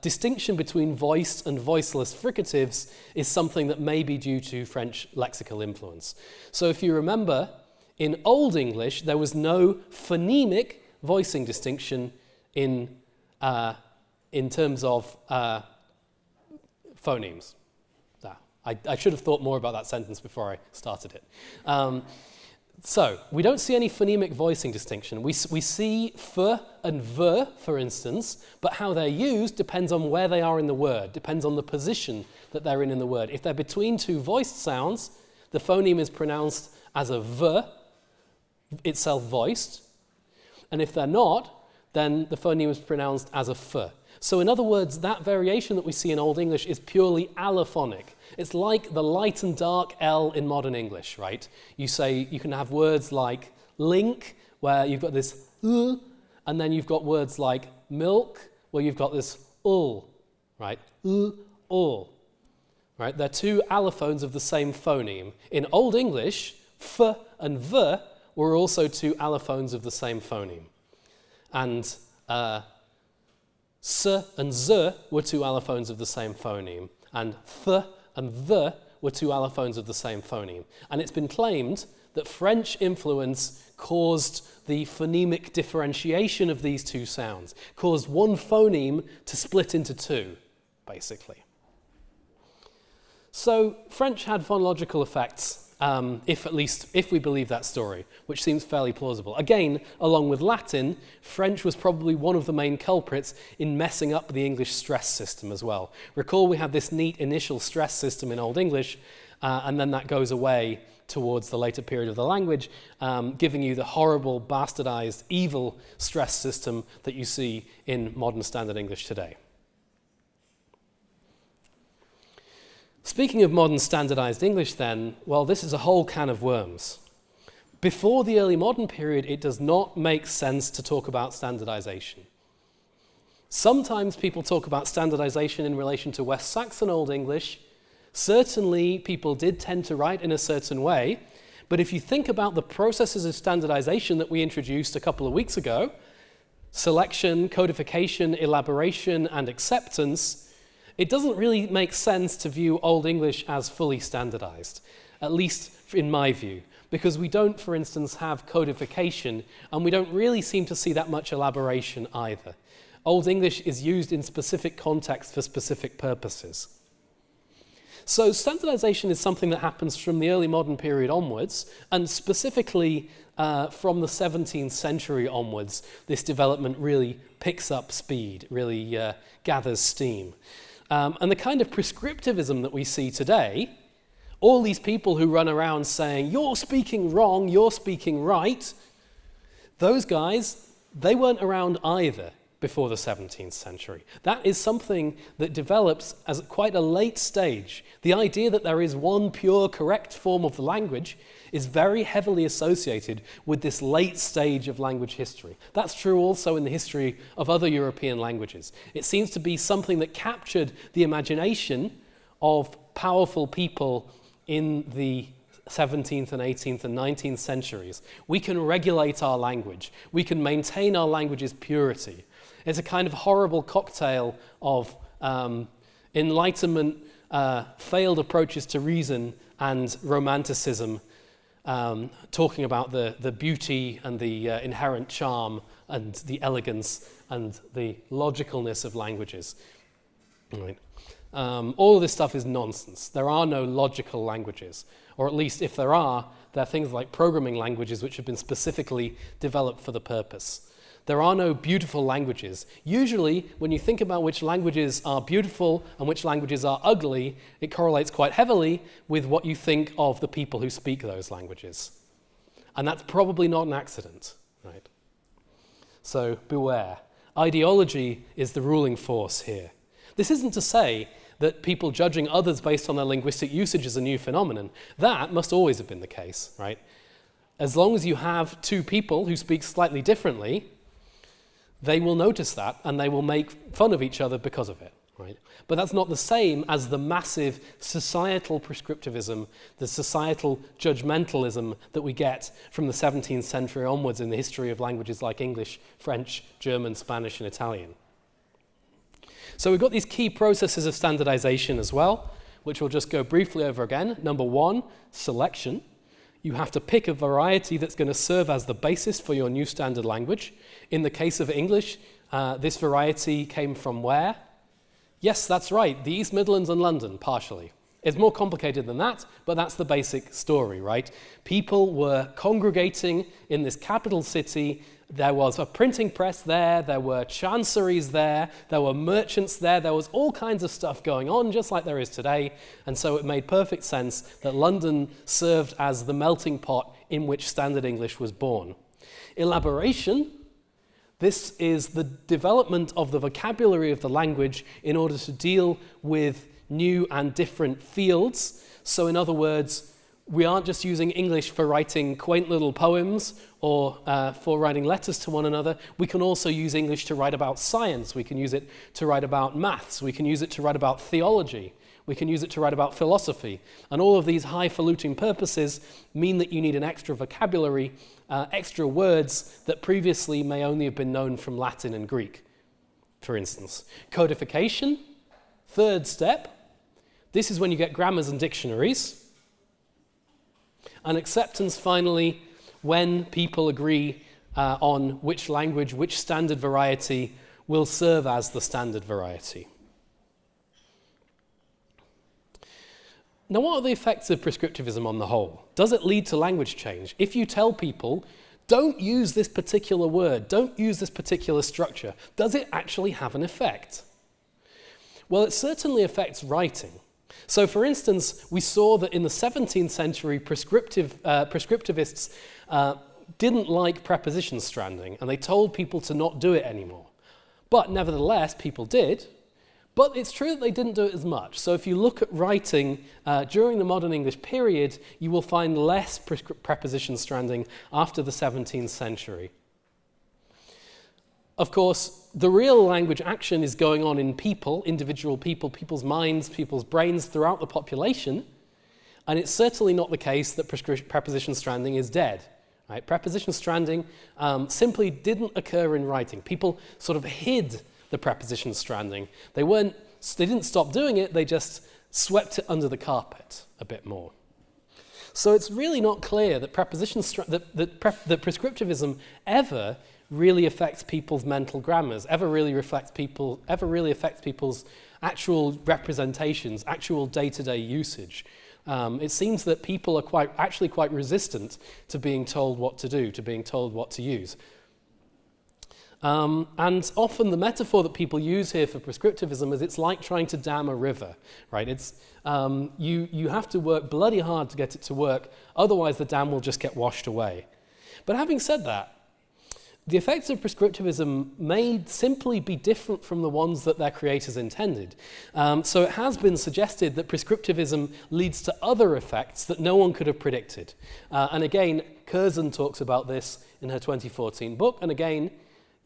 distinction between voiced and voiceless fricatives is something that may be due to French lexical influence. So if you remember, in Old English, there was no phonemic voicing distinction in terms of phonemes. I should have thought more about that sentence before I started it. So, we don't see any phonemic voicing distinction. We see f and v, for instance, but how they're used depends on where they are in the word, depends on the position that they're in the word. If they're between two voiced sounds, the phoneme is pronounced as a v, itself voiced, and if they're not, then the phoneme is pronounced as a f. So in other words, that variation that we see in Old English is purely allophonic. It's like the light and dark L in modern English, right? You can have words like link, where you've got this And then you've got words like milk, where you've got this ul, right? Ul. Right? They're two allophones of the same phoneme. In Old English, f and v were also two allophones of the same phoneme. And s and z were two allophones of the same phoneme. And th and th were two allophones of the same phoneme. And it's been claimed that French influence caused the phonemic differentiation of these two sounds, caused one phoneme to split into two, basically. So French had phonological effects, if we believe that story, which seems fairly plausible. Again, along with Latin, French was probably one of the main culprits in messing up the English stress system as well. Recall we had this neat initial stress system in Old English, and then that goes away towards the later period of the language, giving you the horrible, bastardized, evil stress system that you see in modern Standard English today. Speaking of modern standardized English then, well, this is a whole can of worms. Before the early modern period, it does not make sense to talk about standardization. Sometimes people talk about standardization in relation to West Saxon Old English. Certainly, people did tend to write in a certain way, but if you think about the processes of standardization that we introduced a couple of weeks ago, selection, codification, elaboration, and acceptance, it doesn't really make sense to view Old English as fully standardized, at least in my view, because we don't, for instance, have codification, and we don't really seem to see that much elaboration either. Old English is used in specific contexts for specific purposes. So standardization is something that happens from the early modern period onwards, and specifically from the 17th century onwards, this development really picks up speed, really gathers steam. And the kind of prescriptivism that we see today, all these people who run around saying, you're speaking wrong, you're speaking right, those guys, they weren't around either before the 17th century. That is something that develops as quite a late stage. The idea that there is one pure, correct form of the language is very heavily associated with this late stage of language history. That's true also in the history of other European languages. It seems to be something that captured the imagination of powerful people in the 17th and 18th and 19th centuries. We can regulate our language. We can maintain our language's purity. It's a kind of horrible cocktail of Enlightenment, failed approaches to reason, and Romanticism, talking about the beauty and the inherent charm and the elegance and the logicalness of languages. Right. All of this stuff is nonsense. There are no logical languages, or at least if there are, they're things like programming languages which have been specifically developed for the purpose. There are no beautiful languages. Usually, when you think about which languages are beautiful and which languages are ugly, it correlates quite heavily with what you think of the people who speak those languages. And that's probably not an accident, right? So beware. Ideology is the ruling force here. This isn't to say that people judging others based on their linguistic usage is a new phenomenon. That must always have been the case, right? As long as you have two people who speak slightly differently, they will notice that and they will make fun of each other because of it, right? But that's not the same as the massive societal prescriptivism, the societal judgmentalism that we get from the 17th century onwards in the history of languages like English, French, German, Spanish, and Italian. So we've got these key processes of standardization as well, which we'll just go briefly over again. Number one, selection. You have to pick a variety that's going to serve as the basis for your new standard language. In the case of English, this variety came from where? Yes, that's right, the East Midlands and London, partially. It's more complicated than that, but that's the basic story, right? People were congregating in this capital city. There was a printing press there were chanceries there were merchants there was all kinds of stuff going on, just like there is today, and so it made perfect sense that London served as the melting pot in which Standard English was born. Elaboration. This is the development of the vocabulary of the language in order to deal with new and different fields. So in other words, We aren't just using English for writing quaint little poems or for writing letters to one another. We can also use English to write about science. We can use it to write about maths. We can use it to write about theology. We can use it to write about philosophy. And all of these highfalutin purposes mean that you need an extra vocabulary, extra words that previously may only have been known from Latin and Greek, for instance. Codification, third step. This is when you get grammars and dictionaries. And acceptance, finally, when people agree on which language, which standard variety will serve as the standard variety. Now, what are the effects of prescriptivism on the whole? Does it lead to language change? If you tell people, don't use this particular word, don't use this particular structure, does it actually have an effect? Well, it certainly affects writing. So, for instance, we saw that in the 17th century, prescriptivists didn't like preposition stranding, and they told people to not do it anymore. But nevertheless, people did. But it's true that they didn't do it as much. So if you look at writing during the modern English period, you will find less preposition stranding after the 17th century. Of course, the real language action is going on in people, individual people, people's minds, people's brains throughout the population, and it's certainly not the case that preposition stranding is dead. Right? Preposition stranding simply didn't occur in writing. People sort of hid the preposition stranding. They didn't stop doing it, they just swept it under the carpet a bit more. So it's really not clear that that prescriptivism ever really affects people's mental grammars, ever really affects people's actual representations, actual day-to-day usage. It seems that people are actually quite resistant to being told what to do, to being told what to use. And often the metaphor that people use here for prescriptivism is it's like trying to dam a river, right? It's you have to work bloody hard to get it to work, otherwise the dam will just get washed away. But having said that, the effects of prescriptivism may simply be different from the ones that their creators intended. So it has been suggested that prescriptivism leads to other effects that no one could have predicted. And again, Curzon talks about this in her 2014 book, and again,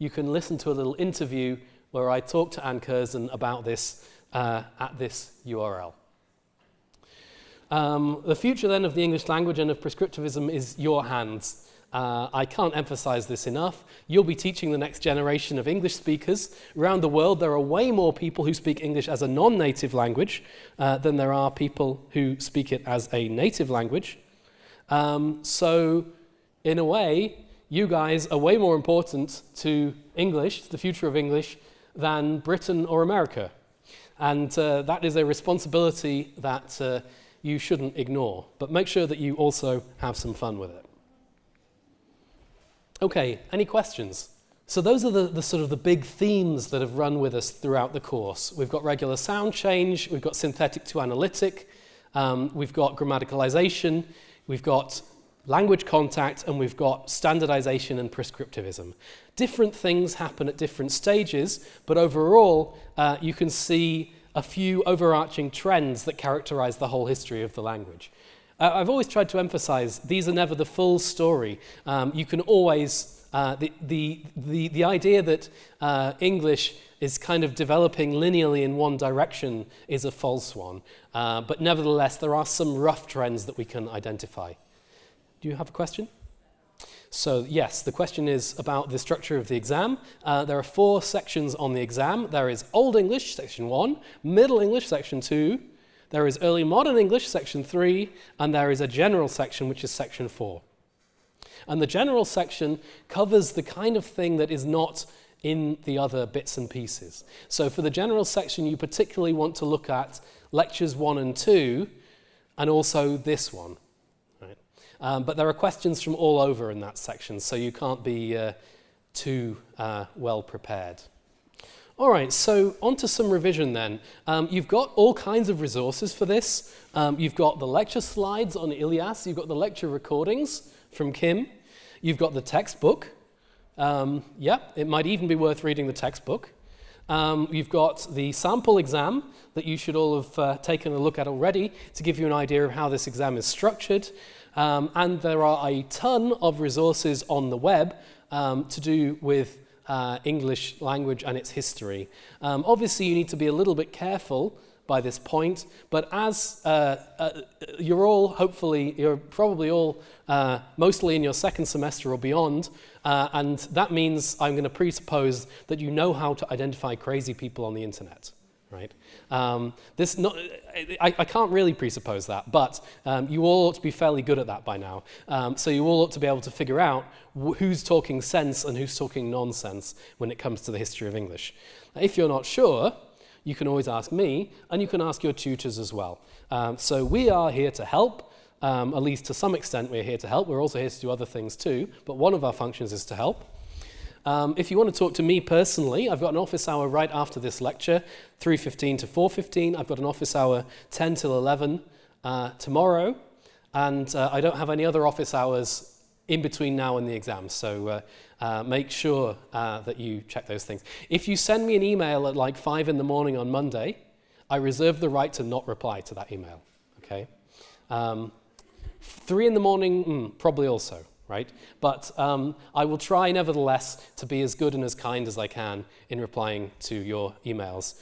you can listen to a little interview where I talk to Anne Curzon about this at this URL. The future then of the English language and of prescriptivism is your hands. I can't emphasize this enough. You'll be teaching the next generation of English speakers. Around the world, there are way more people who speak English as a non-native language than there are people who speak it as a native language. So, in a way, you guys are way more important to English, to the future of English, than Britain or America. And that is a responsibility that you shouldn't ignore. But make sure that you also have some fun with it. Okay, any questions? So those are the sort of the big themes that have run with us throughout the course. We've got regular sound change, we've got synthetic to analytic, we've got grammaticalization, we've got language contact, and we've got standardization and prescriptivism. Different things happen at different stages, but overall you can see a few overarching trends that characterize the whole history of the language. I've always tried to emphasize these are never the full story. You can always, the idea that English is kind of developing linearly in one direction is a false one. But nevertheless, there are some rough trends that we can identify. Do you have a question? So yes, the question is about the structure of the exam. There are 4 sections on the exam. There is Old English, section 1, Middle English, section 2, there is Early Modern English, section 3, and there is a general section, which is section 4. And the general section covers the kind of thing that is not in the other bits and pieces. So for the general section, you particularly want to look at lectures 1 and 2, and also this one. Right? But there are questions from all over in that section, so you can't be too well prepared. All right, so on to some revision then. You've got all kinds of resources for this. You've got the lecture slides on Ilias. You've got the lecture recordings from Kim. You've got the textbook. It might even be worth reading the textbook. You've got the sample exam that you should all have taken a look at already to give you an idea of how this exam is structured. And there are a ton of resources on the web to do with English language and its history. Obviously, you need to be a little bit careful by this point, but as you're probably all mostly in your second semester or beyond, and that means I'm going to presuppose that you know how to identify crazy people on the internet, right? I can't really presuppose that, but you all ought to be fairly good at that by now. So you all ought to be able to figure out who's talking sense and who's talking nonsense when it comes to the history of English. If you're not sure, you can always ask me, and you can ask your tutors as well. So we are here to help, at least to some extent we're here to help. We're also here to do other things too, but one of our functions is to help. If you want to talk to me personally, I've got an office hour right after this lecture, 3:15 to 4:15. I've got an office hour 10 till 11 tomorrow, and I don't have any other office hours in between now and the exam, so make sure that you check those things. If you send me an email at like 5 in the morning on Monday, I reserve the right to not reply to that email, okay? 3 in the morning, probably also, right? But I will try nevertheless to be as good and as kind as I can in replying to your emails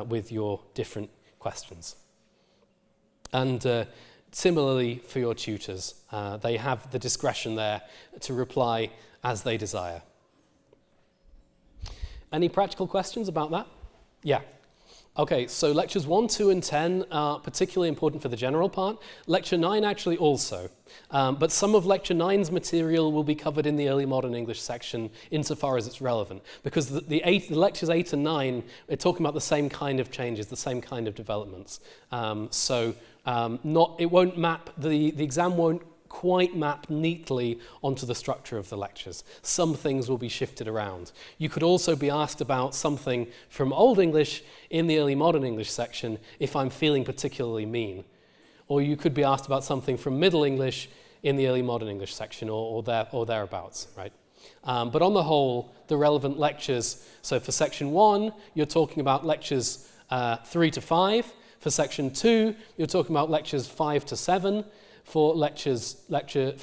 with your different questions. And similarly for your tutors, they have the discretion there to reply as they desire. Any practical questions about that? Yeah. Okay, so lectures 1, 2, and 10 are particularly important for the general part. Lecture 9 actually also. But some of Lecture 9's material will be covered in the early modern English section insofar as it's relevant. Because the lectures 8 and 9 are talking about the same kind of changes, the same kind of developments. It won't map, the exam won't quite map neatly onto the structure of the lectures. Some things will be shifted around. You could also be asked about something from Old English in the early modern English section if I'm feeling particularly mean. Or you could be asked about something from Middle English in the early modern English section or thereabouts, right? But on the whole, the relevant lectures, so for section 1, you're talking about lectures 3 to 5. For section 2, you're talking about lectures 5 to 7. For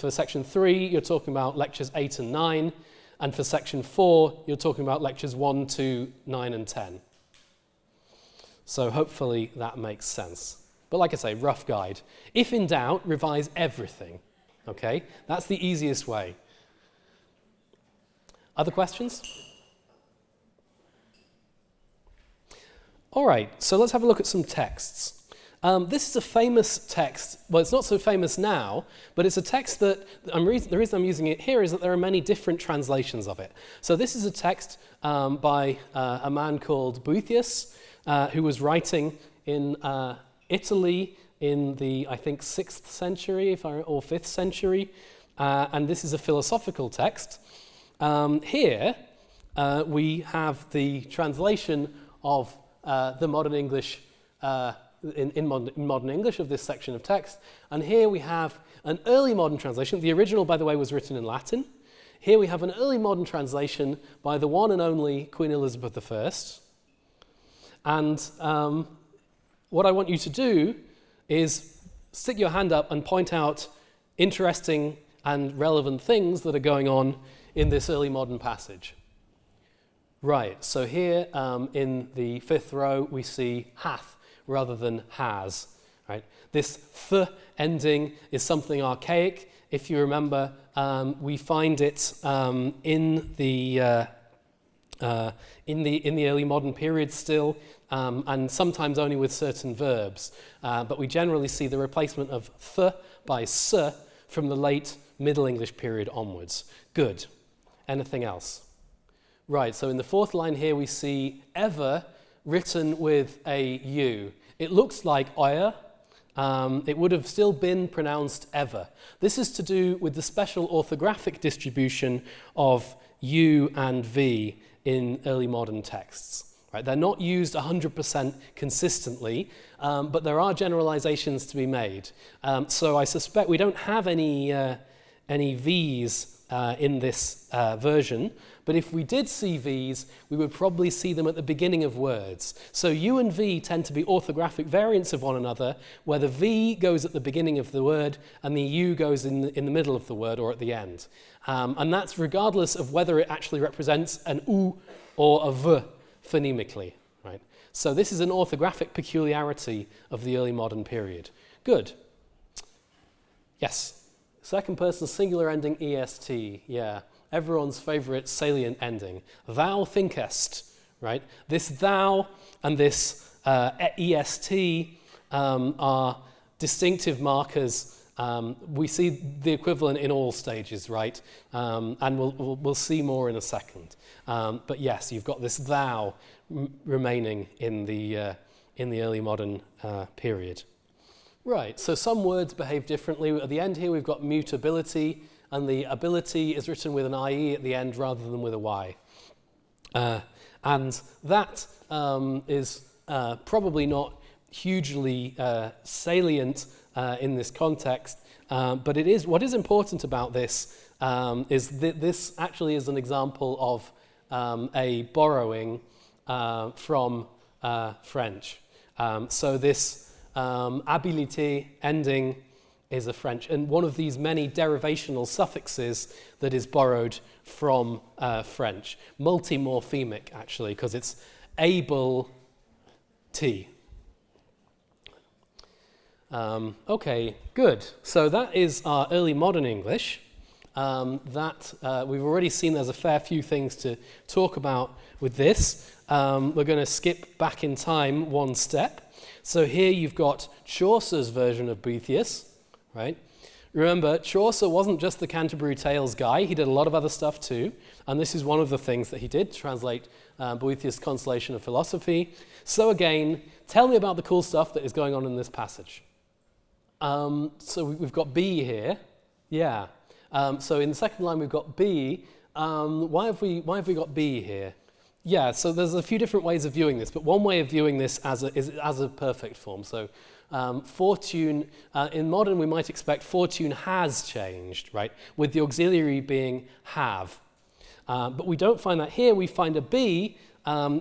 section 3, you're talking about lectures 8 and 9. And for section 4, you're talking about lectures 1, 2, 9, and 10. So hopefully that makes sense. But like I say, rough guide. If in doubt, revise everything. Okay? That's the easiest way. Other questions? All right, so let's have a look at some texts. This is a famous text. Well, it's not so famous now, but it's a text that the reason I'm using it here is that there are many different translations of it. So this is a text by a man called Boethius, who was writing in Italy in the, I think, 6th century or 5th century, and this is a philosophical text. Here we have the translation of the modern English in modern English of this section of text. And here we have an early modern translation. The original, by the way, was written in Latin. Here we have an early modern translation by the one and only Queen Elizabeth I. And what I want you to do is stick your hand up and point out interesting and relevant things that are going on in this early modern passage. Right, so here in the 5th row we see hath rather than has. Right? This th ending is something archaic. If you remember, we find it in the early modern period still, and sometimes only with certain verbs. But we generally see the replacement of th by s from the late Middle English period onwards. Good. Anything else? Right, so in the 4th line here we see ever written with a U. It looks like euer. It would have still been pronounced ever. This is to do with the special orthographic distribution of U and V in early modern texts. Right? They're not used 100% consistently, but there are generalizations to be made. So I suspect we don't have any V's in this version, But if we did see V's, we would probably see them at the beginning of words. So U and V tend to be orthographic variants of one another, where the V goes at the beginning of the word and the U goes in the middle of the word or at the end. And that's regardless of whether it actually represents an U or a V phonemically. Right? So this is an orthographic peculiarity of the early modern period. Good. Yes. Second person singular ending est. Yeah. Everyone's favorite salient ending. Thou thinkest. Right? This thou and this est are distinctive markers. We see the equivalent in all stages, right? And we'll see more in a second. But yes, you've got this thou remaining in the early modern period. Right, so some words behave differently. At the end here we've got mutability, and the ability is written with an IE at the end rather than with a Y. And that is probably not hugely salient in this context, but it is. What is important about this is that this actually is an example of a borrowing from French. So this habilité ending is a French, and one of these many derivational suffixes that is borrowed from French. Multimorphemic, actually, because it's able t. Okay, good. So that is our early modern English. We've already seen there's a fair few things to talk about with this. We're going to skip back in time one step. So here you've got Chaucer's version of Boethius, right? Remember, Chaucer wasn't just the Canterbury Tales guy. He did a lot of other stuff too. And this is one of the things that he did, translate Boethius' Consolation of Philosophy. So again, tell me about the cool stuff that is going on in this passage. So we've got B here. Yeah. So in the second line we've got B. Why have we got B here? Yeah, so there's a few different ways of viewing this, but one way of viewing this is as a perfect form. So fortune, in modern we might expect fortune has changed, right? With the auxiliary being have. But we don't find that here. We find a B,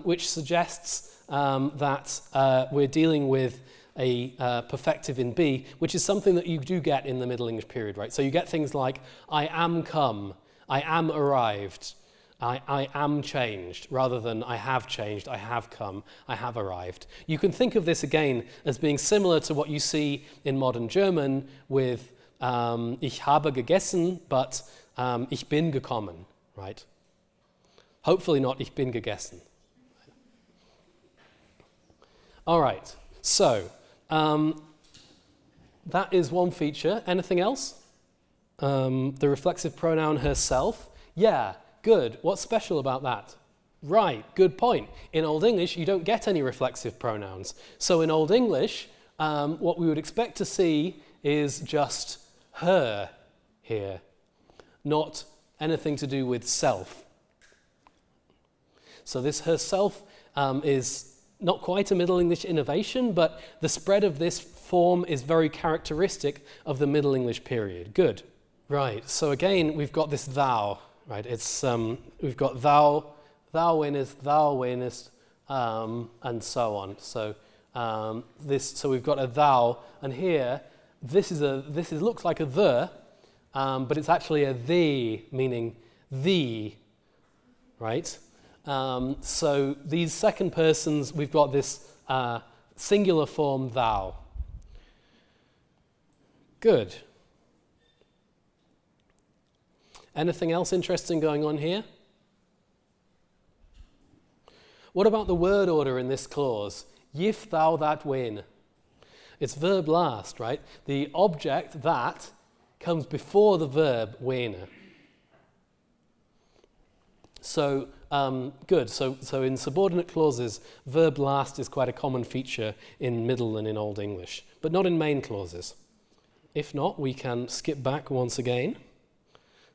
which suggests that we're dealing with a perfective in B, which is something that you do get in the Middle English period, right? So you get things like, I am come, I am arrived, I am changed, rather than I have changed, I have come, I have arrived. You can think of this again as being similar to what you see in modern German with ich habe gegessen, but ich bin gekommen, right? Hopefully not ich bin gegessen. All right, so that is one feature. Anything else? The reflexive pronoun herself. Yeah, good. What's special about that? Right, good point. In Old English, you don't get any reflexive pronouns. So in Old English, what we would expect to see is just her here, not anything to do with self. So this herself is not quite a Middle English innovation, but the spread of this form is very characteristic of the Middle English period. Good. Right, so again, we've got this thou, right? It's we've got thou winnest, and so on. So so we've got a thou, and here this looks like a the, but it's actually a thee, meaning thee, right? So these second persons, we've got this singular form thou. Good. Anything else interesting going on here? What about the word order in this clause? Yif thou that win. It's verb last, right? The object that comes before the verb win. So good. So in subordinate clauses, verb last is quite a common feature in Middle and in Old English, but not in main clauses. If not, we can skip back once again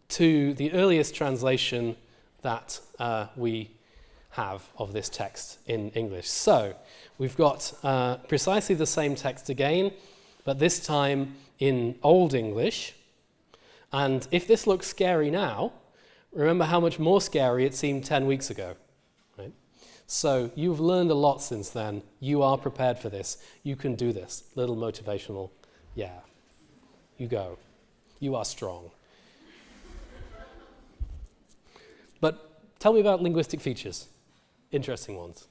to the earliest translation that we have of this text in English. So we've got precisely the same text again, but this time in Old English. And if this looks scary now, Remember how much more scary it seemed 10 weeks ago, right? So you've learned a lot since then. You are prepared for this. You can do this. Little motivational, yeah. You go. You are strong. But tell me about linguistic features. Interesting ones.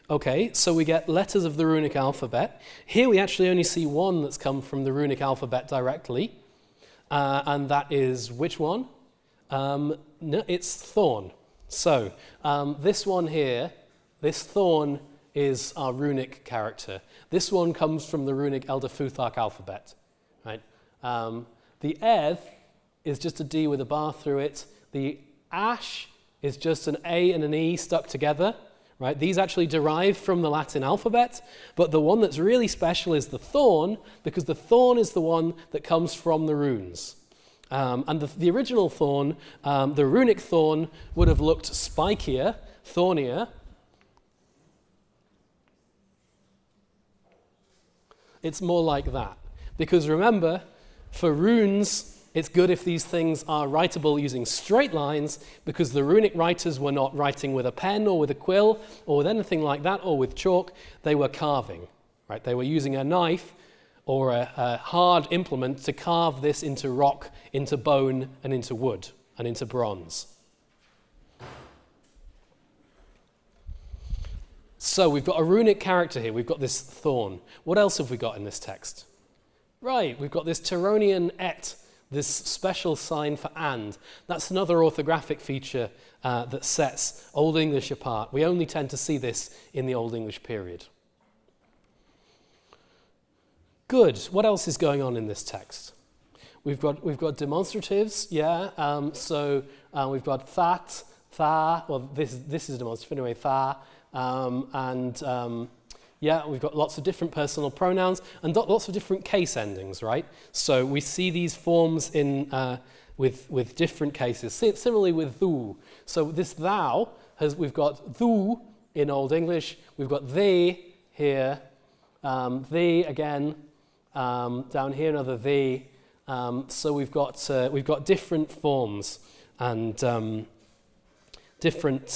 Okay, so we get letters of the runic alphabet. Here we actually only see one that's come from the runic alphabet directly. And that is which one? No, it's thorn. So this one here, this thorn is our runic character. This one comes from the runic Elder Futhark alphabet. Right? The eth is just a D with a bar through it. The ash is just an A and an E stuck together. Right? These actually derive from the Latin alphabet, but the one that's really special is the thorn, because the thorn is the one that comes from the runes. And the original thorn, the runic thorn, would have looked spikier, thornier. It's more like that. Because remember, for runes, it's good if these things are writable using straight lines, because the runic writers were not writing with a pen or with a quill or with anything like that or with chalk. They were carving. Right? They were using a knife or a hard implement to carve this into rock, into bone, and into wood, and into bronze. So we've got a runic character here. We've got this thorn. What else have we got in this text? Right, we've got this Tironian et, this special sign for and. That's another orthographic feature that sets Old English apart. We only tend to see this in the Old English period. Good. What else is going on in this text? We've got demonstratives, yeah. So we've got that, tha. Well, this is a demonstrative anyway. Tha, yeah. We've got lots of different personal pronouns and lots of different case endings, right? So we see these forms in with different cases. Similarly with thou. So this thou we've got thou in Old English. We've got thee here, thee again. Down here another thee. So we've got different forms and different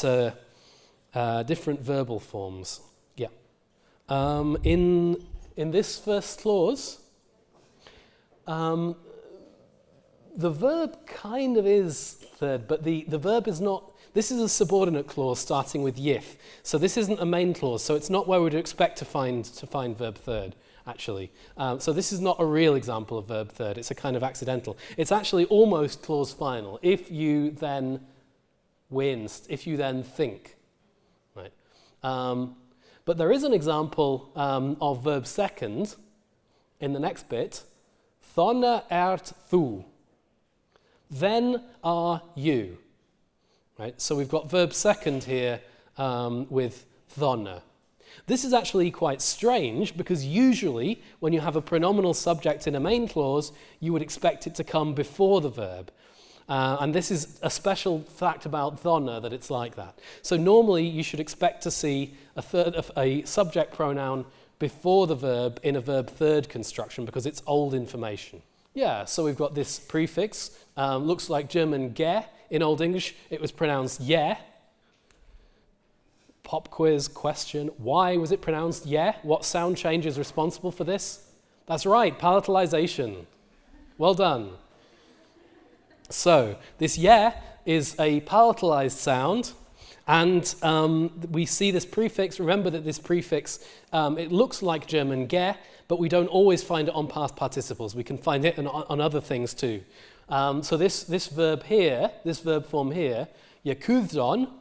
verbal forms. Yeah. In this first clause, the verb kind of is third, but the verb is not. This is a subordinate clause starting with yif. So this isn't a main clause. So it's not where we'd expect to find verb third. Actually. So this is not a real example of verb third. It's a kind of accidental. It's actually almost clause final. If you then winced, if you then think. Right? But there is an example of verb second in the next bit. Thonna ert thu. Then are you. Right? So we've got verb second here with thonna. This is actually quite strange because usually when you have a pronominal subject in a main clause, you would expect it to come before the verb. And this is a special fact about thonna that it's like that. So normally you should expect to see a subject pronoun before the verb in a verb third construction because it's old information. Yeah, so we've got this prefix. Looks like German ge. In Old English, it was pronounced ye. Pop quiz question. Why was it pronounced yeah? What sound change is responsible for this? That's right, palatalization. Well done. So this yeah is a palatalized sound, and we see this prefix. Remember that this prefix, it looks like German ge, but we don't always find it on past participles. We can find it on other things too. So this verb here, this verb form here, yakuthdon,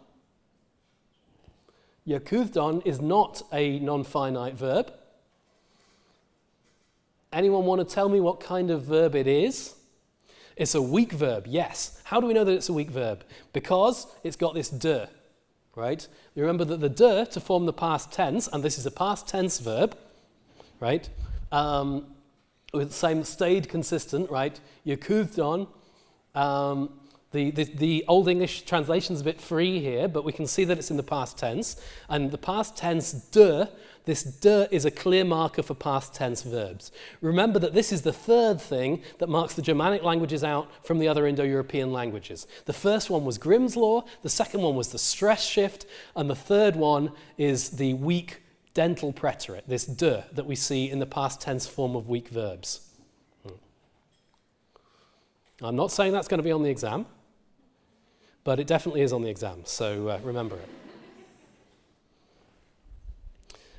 yakuthdon is not a non-finite verb. Anyone want to tell me what kind of verb it is? It's a weak verb, yes. How do we know that it's a weak verb? Because it's got this de, right? You remember that the de to form the past tense, and this is a past tense verb, right? With the same stayed consistent, right? Yakuthdon, The Old English translation is a bit free here, but we can see that it's in the past tense. And the past tense de, this de is a clear marker for past tense verbs. Remember that this is the third thing that marks the Germanic languages out from the other Indo-European languages. The first one was Grimm's law, the second one was the stress shift, and the third one is the weak dental preterite, this de that we see in the past tense form of weak verbs. I'm not saying that's going to be on the exam, but it definitely is on the exam, so remember it.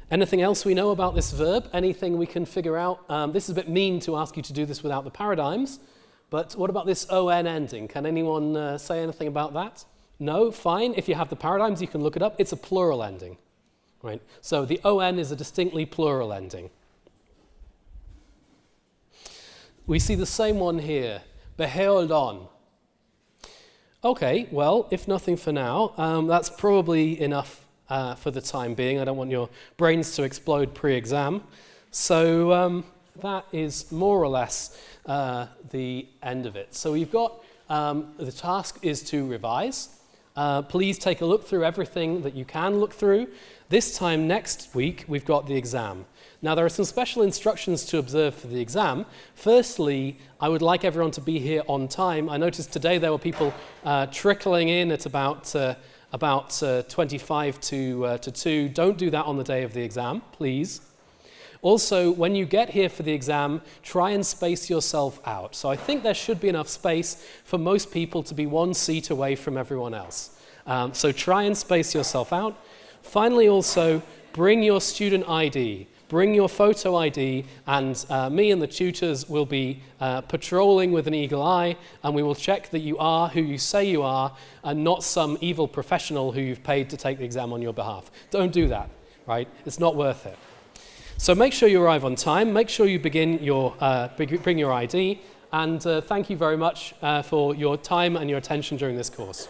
Anything else we know about this verb? Anything we can figure out? This is a bit mean to ask you to do this without the paradigms, but what about this on ending? Can anyone say anything about that? No? Fine. If you have the paradigms, you can look it up. It's a plural ending, right? So the on is a distinctly plural ending. We see the same one here. Behold on. Okay, well, if nothing for now, that's probably enough for the time being. I don't want your brains to explode pre-exam. So that is more or less the end of it. So we've got, the task is to revise. Please take a look through everything that you can look through. This time next week, we've got the exam. Now, there are some special instructions to observe for the exam. Firstly, I would like everyone to be here on time. I noticed today there were people trickling in at about 25 to 2. Don't do that on the day of the exam, please. Also, when you get here for the exam, try and space yourself out. So I think there should be enough space for most people to be one seat away from everyone else. So try and space yourself out. Finally, also, bring your student ID. Bring your photo ID, and me and the tutors will be patrolling with an eagle eye, and we will check that you are who you say you are, and not some evil professional who you've paid to take the exam on your behalf. Don't do that, right? It's not worth it. So make sure you arrive on time, make sure you bring your ID, and thank you very much for your time and your attention during this course.